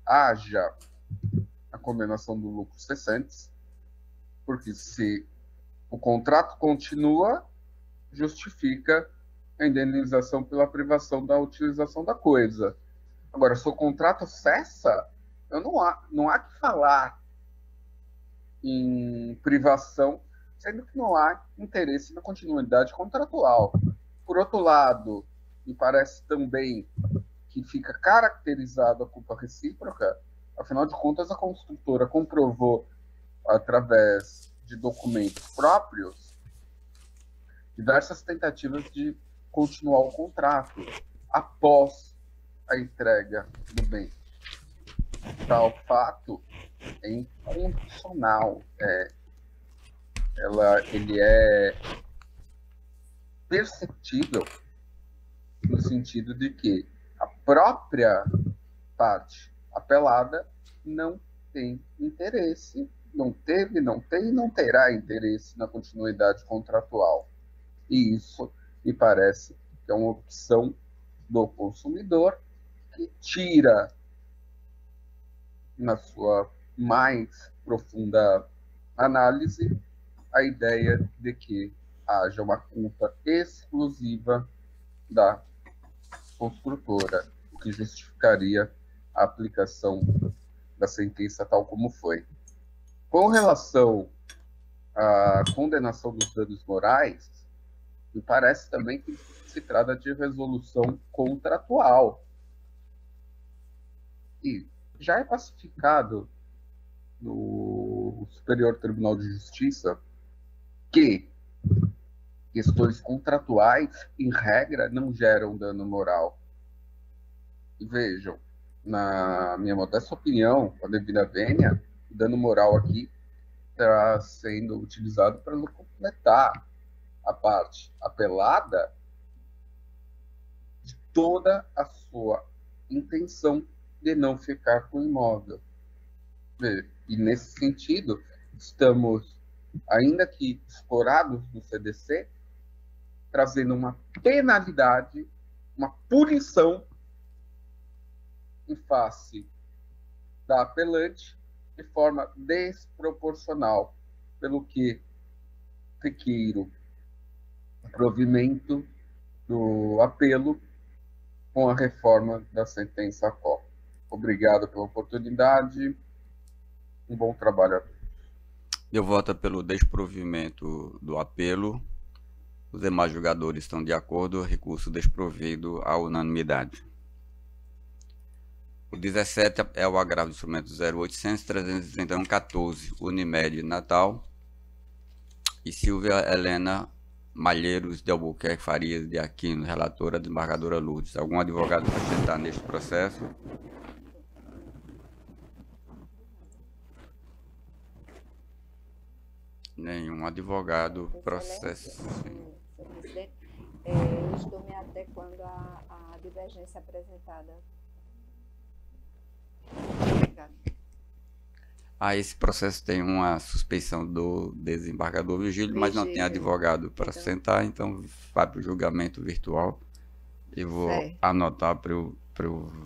haja a condenação do lucro cessante, porque se o contrato continua, justifica a indenização pela privação da utilização da coisa. Agora, se o contrato cessa, não há que falar em privação, sendo que não há interesse na continuidade contratual. Por outro lado, me parece também que fica caracterizada a culpa recíproca, afinal de contas, a construtora comprovou, através de documentos próprios, diversas tentativas de continuar o contrato após a entrega do bem. Tal fato é incondicional. Ele é perceptível no sentido de que a própria parte apelada não tem interesse, não teve, não tem e não terá interesse na continuidade contratual. E isso me parece que é uma opção do consumidor que tira, na sua mais profunda análise, a ideia de que haja uma culpa exclusiva da construtora, o que justificaria a aplicação da sentença tal como foi. Com relação à condenação dos danos morais, me parece também que se trata de resolução contratual. E já é pacificado no Superior Tribunal de Justiça que questões contratuais, em regra, não geram dano moral. E vejam, na minha modesta opinião, com a devida vênia, o dano moral aqui está sendo utilizado para completar a parte apelada de toda a sua intenção de não ficar com o imóvel. E nesse sentido, estamos, ainda que escorados no CDC, trazendo uma penalidade, uma punição em face da apelante de forma desproporcional, pelo que requeiro o provimento do apelo com a reforma da sentença COP. Obrigado pela oportunidade. Um bom trabalho a todos. Eu voto pelo desprovimento do apelo. Os demais julgadores estão de acordo. Recurso desprovido à unanimidade. O 17 é o agravo do instrumento 0800-331-14, Unimed Natal. E Silvia Helena Malheiros de Albuquerque Farias de Aquino, relatora, desembargadora Lourdes. Algum advogado para acrescentar neste processo? Nenhum advogado processo. Senhor presidente, eu estou me adequando à divergência apresentada. Obrigada. Esse processo tem uma suspeição do desembargador Virgílio, mas não tem advogado para sentar, então vai para o julgamento virtual. Eu vou anotar para eu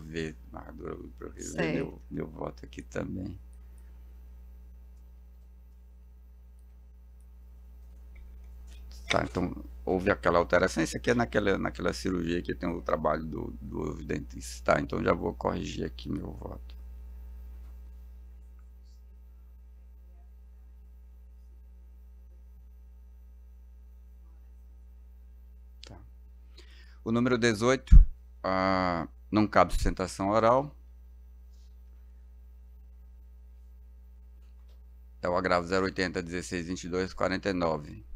ver, para eu rever meu voto aqui também. Tá, então houve aquela alteração. Isso aqui é naquela cirurgia que tem o trabalho do dentista, tá? Então já vou corrigir aqui meu voto. Tá. O número 18, não cabe sustentação oral. É o agravo 080 16 22 49.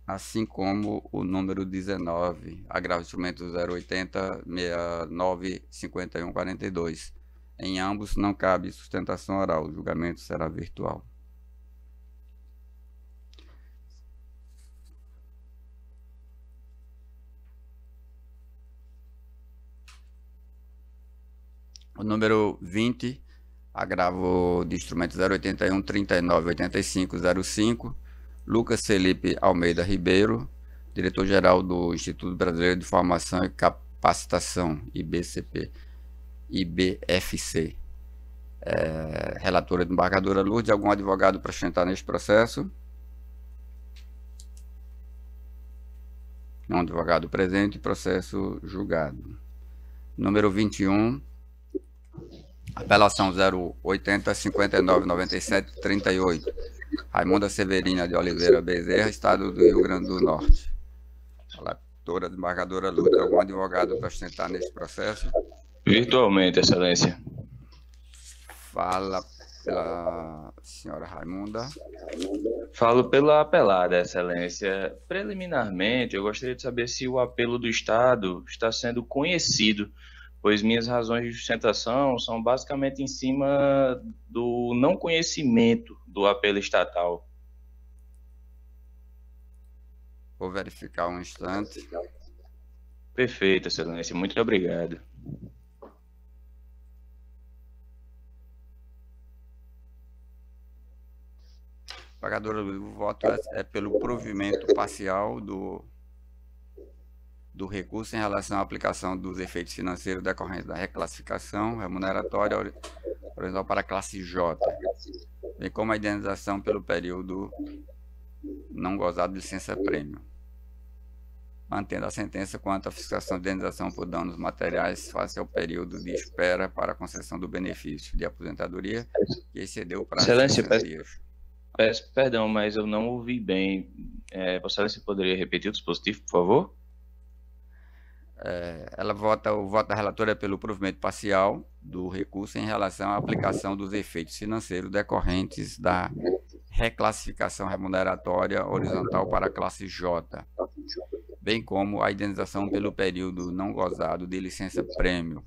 Assim como o número 19, agravo instrumento 080 69 51 42. Em ambos não cabe sustentação oral, o julgamento será virtual. O número 20, agravo de instrumento 081 39 85 05. Lucas Felipe Almeida Ribeiro, diretor-geral do Instituto Brasileiro de Formação e Capacitação, IBFC. Relatora desembargadora Lourdes, algum advogado para sustentar neste processo? Não advogado presente, processo julgado. Número 21, apelação 080-5997-38, Raimunda Severina de Oliveira Bezerra, Estado do Rio Grande do Norte. Relatora desembargadora Lourdes, algum advogado para sustentar neste processo? Virtualmente, Excelência. Fala pela senhora Raimunda. Falo pela apelada, Excelência. Preliminarmente, eu gostaria de saber se o apelo do Estado está sendo conhecido, pois minhas razões de sustentação são basicamente em cima do não conhecimento do apelo estatal. Vou verificar um instante. Perfeito, Excelência. Muito obrigado. Desembargadora, o voto é pelo provimento parcial do recurso em relação à aplicação dos efeitos financeiros decorrentes da reclassificação remuneratória horizontal para a classe J, bem como a indenização pelo período não gozado de licença-prêmio, mantendo a sentença quanto à fixação de indenização por danos materiais face ao período de espera para a concessão do benefício de aposentadoria, que excedeu o prazo de 60 dias. Peço perdão, mas eu não ouvi bem. Vossa Excelência poderia repetir o dispositivo, por favor? O voto da relatora é pelo provimento parcial do recurso em relação à aplicação dos efeitos financeiros decorrentes da reclassificação remuneratória horizontal para a classe J, bem como a indenização pelo período não gozado de licença-prêmio,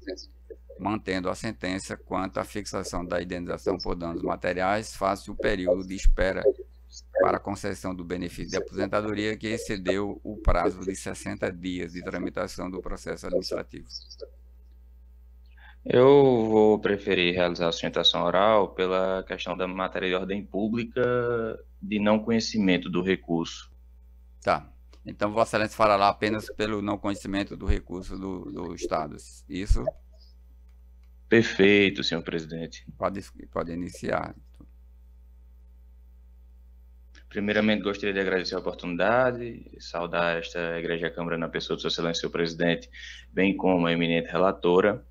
mantendo a sentença quanto à fixação da indenização por danos materiais face o período de espera para a concessão do benefício de aposentadoria que excedeu o prazo de 60 dias de tramitação do processo administrativo. Eu vou preferir realizar a sustentação oral pela questão da matéria de ordem pública de não conhecimento do recurso. Tá. Então, Vossa Excelência falará apenas pelo não conhecimento do recurso do Estado. Isso? Perfeito, senhor presidente. Pode iniciar. Primeiramente, gostaria de agradecer a oportunidade, saudar esta Igreja Câmara na pessoa de Sua Excelência, senhor presidente, bem como a eminente relatora.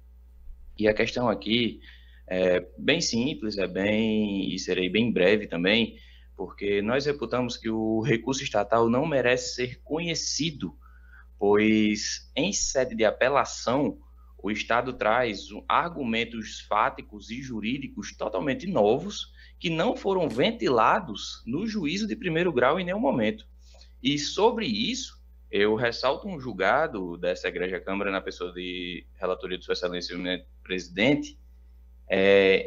E a questão aqui é bem simples, e serei bem breve também, porque nós reputamos que o recurso estatal não merece ser conhecido, pois em sede de apelação, o Estado traz argumentos fáticos e jurídicos totalmente novos que não foram ventilados no juízo de primeiro grau em nenhum momento. E sobre isso, eu ressalto um julgado dessa Igreja Câmara na pessoa de relatoria de Sua Excelência, o presidente,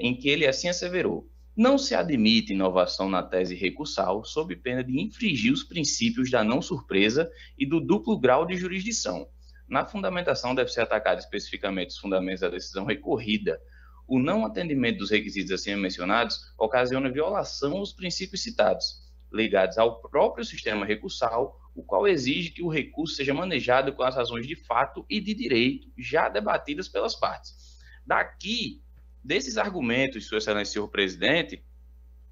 em que ele assim asseverou: não se admite inovação na tese recursal sob pena de infringir os princípios da não surpresa e do duplo grau de jurisdição. Na fundamentação, deve ser atacado especificamente os fundamentos da decisão recorrida. O não atendimento dos requisitos acima mencionados ocasiona violação aos princípios citados, ligados ao próprio sistema recursal, o qual exige que o recurso seja manejado com as razões de fato e de direito já debatidas pelas partes. Daqui, desses argumentos, Sua Excelência, senhor presidente,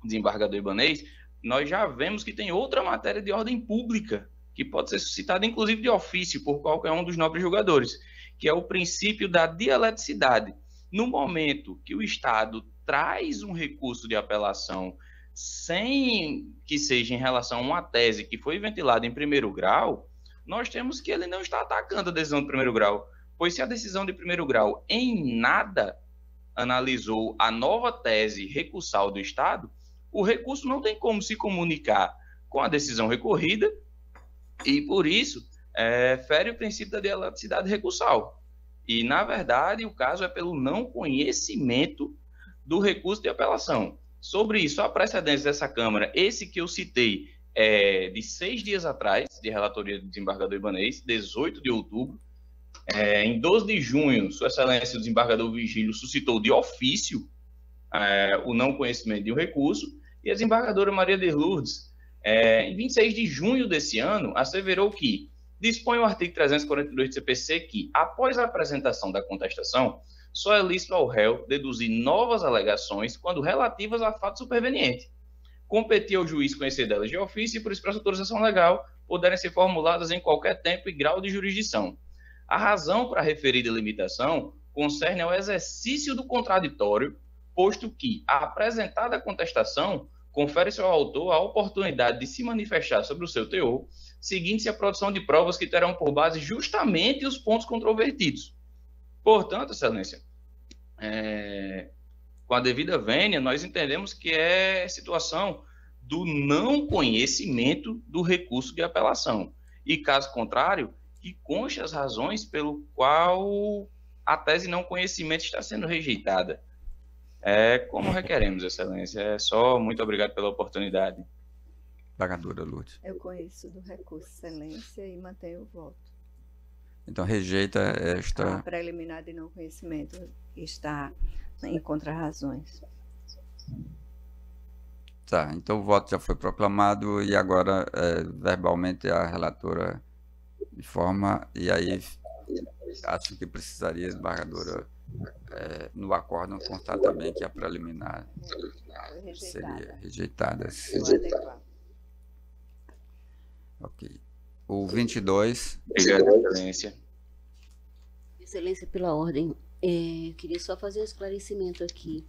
desembargador Ibanez, nós já vemos que tem outra matéria de ordem pública que pode ser suscitada, inclusive, de ofício por qualquer um dos nobres julgadores, que é o princípio da dialeticidade. No momento que o Estado traz um recurso de apelação sem que seja em relação a uma tese que foi ventilada em primeiro grau, nós temos que ele não está atacando a decisão de primeiro grau, pois se a decisão de primeiro grau em nada analisou a nova tese recursal do Estado, o recurso não tem como se comunicar com a decisão recorrida e, por isso, fere o princípio da dialeticidade recursal. E, na verdade, o caso é pelo não conhecimento do recurso de apelação. Sobre isso, a precedência dessa Câmara, esse que eu citei, de 6 dias atrás, de relatoria do desembargador Ibanez, 18 de outubro. Em 12 de junho, Sua Excelência, o desembargador Vigílio, suscitou de ofício o não conhecimento de um recurso, e a desembargadora Maria de Lourdes Em 26 de junho desse ano, asseverou que dispõe o artigo 342 do CPC que, após a apresentação da contestação, só é lícito ao réu deduzir novas alegações quando relativas a fato superveniente. Competir ao juiz conhecer delas de ofício e, por expressa autorização legal, poderem ser formuladas em qualquer tempo e grau de jurisdição. A razão para a referida limitação concerne ao exercício do contraditório, posto que a apresentada contestação confere-se ao autor a oportunidade de se manifestar sobre o seu teor, seguindo-se a produção de provas que terão por base justamente os pontos controvertidos. Portanto, excelência, com a devida vênia, nós entendemos que é situação do não conhecimento do recurso de apelação. E, caso contrário, que conste as razões pelo qual a tese não conhecimento está sendo rejeitada. Como requeremos, excelência. Só muito obrigado pela oportunidade. Desembargadora Lourdes. Eu conheço do recurso, excelência, e mantenho o voto. Então, rejeita esta... A preliminar de não conhecimento está em contrarrazões. Tá, então o voto já foi proclamado e agora, verbalmente, a relatora informa, e aí acho que precisaria, desembargadora, no acórdão, constar também que a preliminar seria rejeitada. Ok. O 22. Obrigado, excelência. Excelência, pela ordem. Eu queria só fazer um esclarecimento aqui.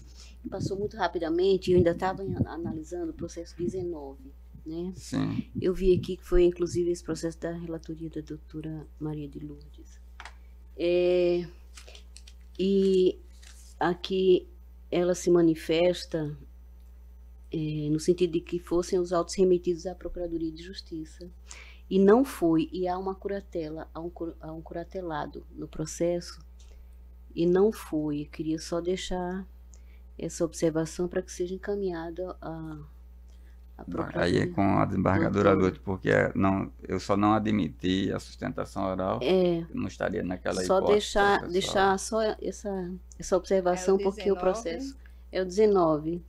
Passou muito rapidamente, eu ainda estava analisando o processo 19, né? Sim. Eu vi aqui que foi, inclusive, esse processo da relatoria da doutora Maria de Lourdes. E aqui ela se manifesta no sentido de que fossem os autos remetidos à Procuradoria de Justiça. E não foi, e há uma curatela, há um curatelado no processo, e não foi. Eu queria só deixar essa observação para que seja encaminhada a Procuradoria. Aí é com a desembargadora Lourdes, porque eu só não admiti a sustentação oral, não estaria naquela só hipótese. deixar só essa observação, porque o processo é o 19.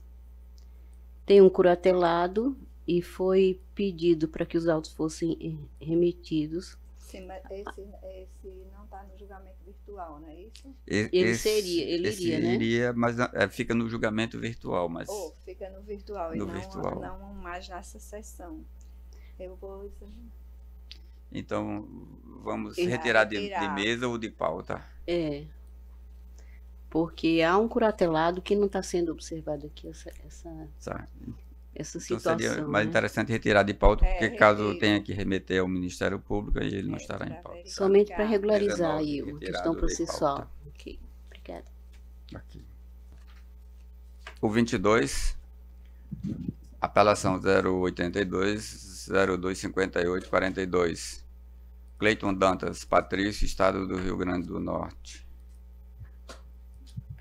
Tem um curatelado e foi pedido para que os autos fossem remetidos. Sim, mas esse não está no julgamento virtual, não é isso? Ele iria, mas fica no julgamento virtual. Mas fica no virtual, não mais nessa sessão. Eu vou... Então, vamos retirar de mesa ou de pauta? Porque há um curatelado que não está sendo observado aqui, essa situação. Então seria mais interessante retirar de pauta, porque caso tenha que remeter ao Ministério Público, aí ele não estará em pauta. Somente para regularizar aí a questão processual. Ok, obrigada. Aqui. O 22, apelação 082, 0258, 42. Cleiton Dantas Patrício, Estado do Rio Grande do Norte.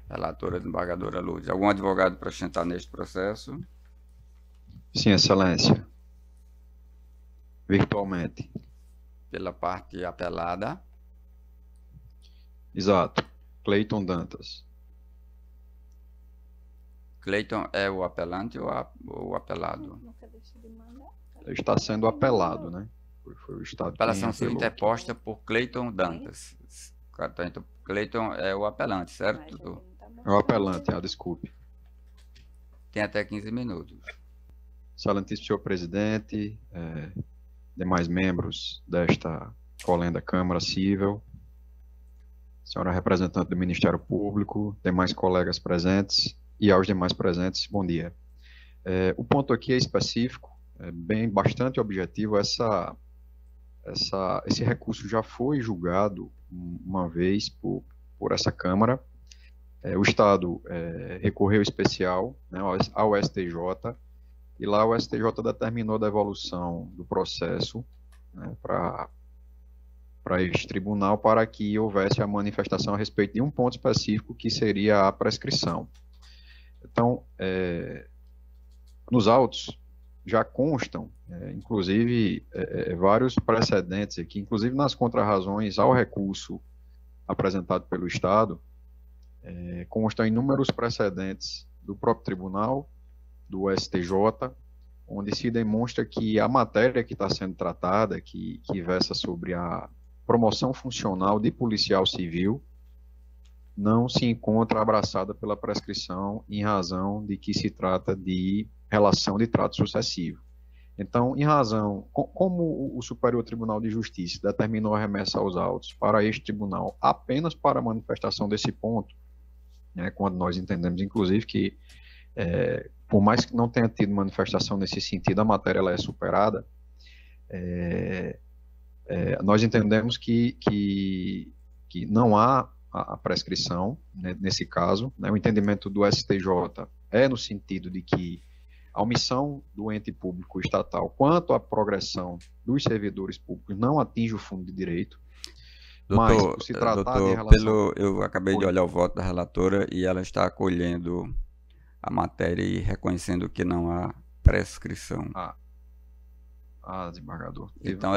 Relatora, desembargadora Lourdes. Algum advogado para sustentar neste processo? Sim, excelência. Virtualmente. Pela parte apelada. Exato. Cleiton Dantas. Cleiton é o apelante ou o apelado? Está sendo apelado, né? Foi o Estado. A apelação foi interposta por Cleiton Dantas. Então, Cleiton é o apelante, certo? É o apelante, desculpe. Tem até 15 minutos. Excelentíssimo senhor presidente, demais membros desta colenda Câmara Cível, senhora representante do Ministério Público, demais colegas presentes e aos demais presentes, bom dia. O ponto aqui é específico, bastante objetivo. Esse recurso já foi julgado uma vez por essa Câmara. O Estado recorreu especial, né, ao STJ, e lá o STJ determinou a devolução do processo, né, para este tribunal, para que houvesse a manifestação a respeito de um ponto específico, que seria a prescrição. Então, nos autos já constam, inclusive, vários precedentes aqui, inclusive nas contrarrazões ao recurso apresentado pelo Estado, constam inúmeros precedentes do próprio tribunal, do STJ, onde se demonstra que a matéria que está sendo tratada, que versa sobre a promoção funcional de policial civil, não se encontra abraçada pela prescrição em razão de que se trata de relação de trato sucessivo. Então, em razão, como o Superior Tribunal de Justiça determinou a remessa aos autos para este tribunal apenas para a manifestação desse ponto, né, quando nós entendemos, inclusive, que por mais que não tenha tido manifestação nesse sentido, a matéria ela é superada, nós entendemos que não há a prescrição, né, nesse caso, né, o entendimento do STJ é no sentido de que a omissão do ente público estatal quanto à progressão dos servidores públicos não atinge o fundo de direito. Doutor, mas, por se tratar doutor, de relação... eu acabei de olhar o voto da relatora e ela está acolhendo a matéria e reconhecendo que não há prescrição. Desembargador. Então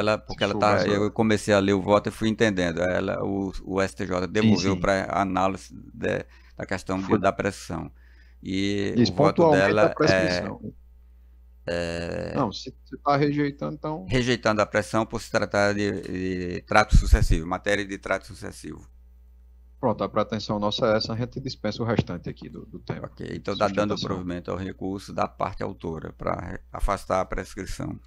eu comecei a ler o voto e fui entendendo. O STJ devolveu para análise da questão da prescrição. E o voto dela não, se está rejeitando, então... Rejeitando a pressão por se tratar de trato sucessivo, matéria de trato sucessivo. Pronto, a pretensão nossa é essa, a gente dispensa o restante aqui do tema. Ok, então está dando provimento ao recurso da parte autora para afastar a prescrição.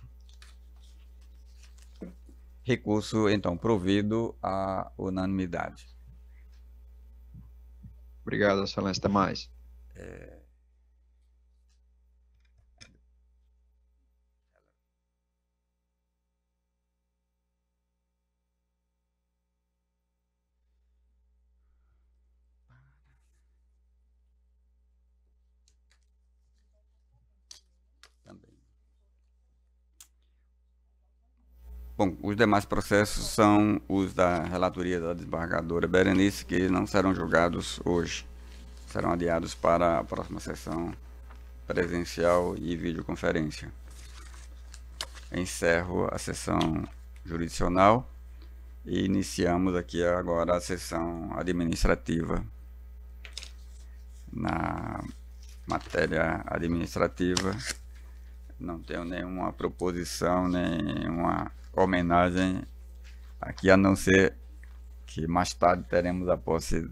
Recurso, então, provido à unanimidade. Obrigado, excelência. Até mais. Bom, os demais processos são os da relatoria da desembargadora Berenice, que não serão julgados hoje. Serão adiados para a próxima sessão presencial e videoconferência. Encerro a sessão jurisdicional e iniciamos aqui agora a sessão administrativa. Na matéria administrativa, não tenho nenhuma proposição, nenhuma homenagem aqui, a não ser que mais tarde teremos a posse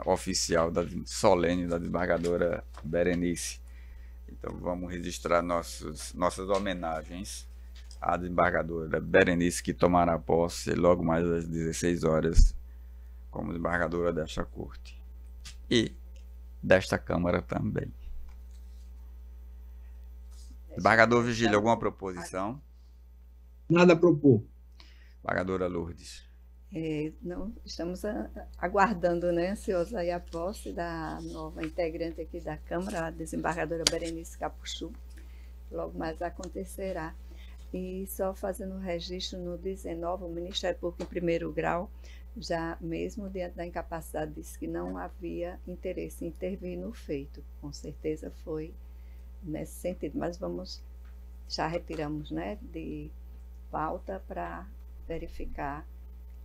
oficial, solene da desembargadora Berenice. Então vamos registrar nossas homenagens à desembargadora Berenice, que tomará posse logo mais às 16 horas como desembargadora desta corte e desta Câmara também. Desembargador Vigílio, alguma proposição? Nada a propor. Desembargadora Lourdes. Não, estamos aguardando, né, ansiosos aí a posse da nova integrante aqui da Câmara, a desembargadora Berenice Capuchu. Logo mais acontecerá. E só fazendo o registro no 19, o Ministério Público em primeiro grau, já mesmo diante da incapacidade, disse que não havia interesse em intervir no feito. Com certeza foi nesse sentido, mas já retiramos, né, de pauta para verificar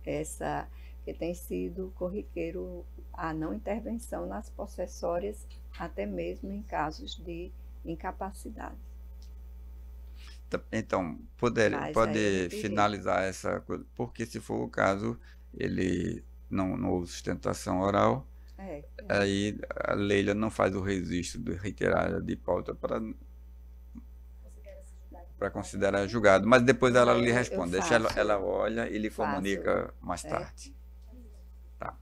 essa, que tem sido corriqueiro a não intervenção nas possessórias, até mesmo em casos de incapacidade. Então, pode finalizar essa coisa, porque se for o caso, ele não houve sustentação oral, aí a Leila não faz o registro de retirada de pauta para considerar julgado, mas depois ela lhe responde, ela olha e lhe comunica mais tarde. Tá.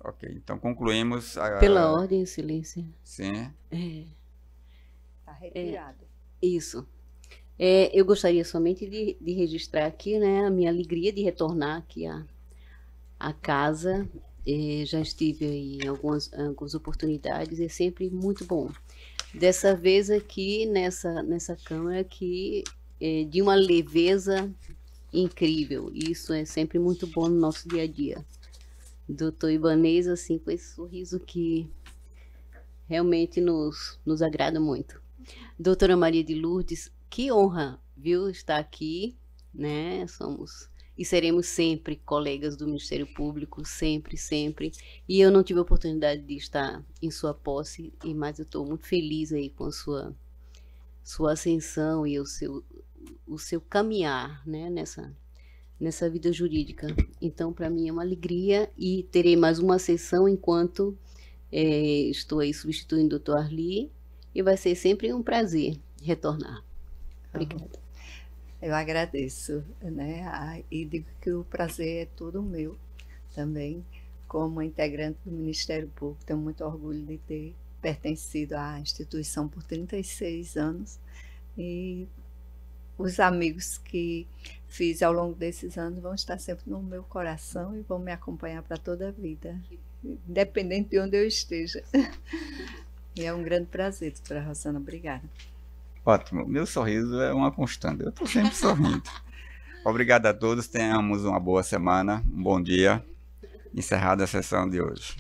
Ok, então concluímos. Pela ordem, excelência. Sim. Está retirado. Isso. Eu gostaria somente de registrar aqui, né, a minha alegria de retornar aqui à casa. Já estive em algumas oportunidades, é sempre muito bom. Dessa vez aqui, nessa Câmara aqui, de uma leveza incrível. Isso é sempre muito bom no nosso dia a dia. Doutor Ibanez, assim, com esse sorriso que realmente nos agrada muito. Doutora Maria de Lourdes, que honra, viu, estar aqui, né? Somos e seremos sempre colegas do Ministério Público, sempre, sempre. E eu não tive a oportunidade de estar em sua posse, mas eu estou muito feliz aí com a sua sua ascensão e o seu caminhar, né, nessa vida jurídica. Então, para mim é uma alegria e terei mais uma sessão enquanto estou aí substituindo o Dr. Arli, e vai ser sempre um prazer retornar. Obrigada. Eu agradeço, né? E digo que o prazer é todo meu também, como integrante do Ministério Público. Tenho muito orgulho de ter pertencido à instituição por 36 anos, e os amigos que fiz ao longo desses anos vão estar sempre no meu coração e vão me acompanhar para toda a vida, independente de onde eu esteja. E é um grande prazer, doutora Rosana. Obrigada. Ótimo. Meu sorriso é uma constante. Eu estou sempre sorrindo. Obrigado a todos. Tenhamos uma boa semana, um bom dia. Encerrada a sessão de hoje.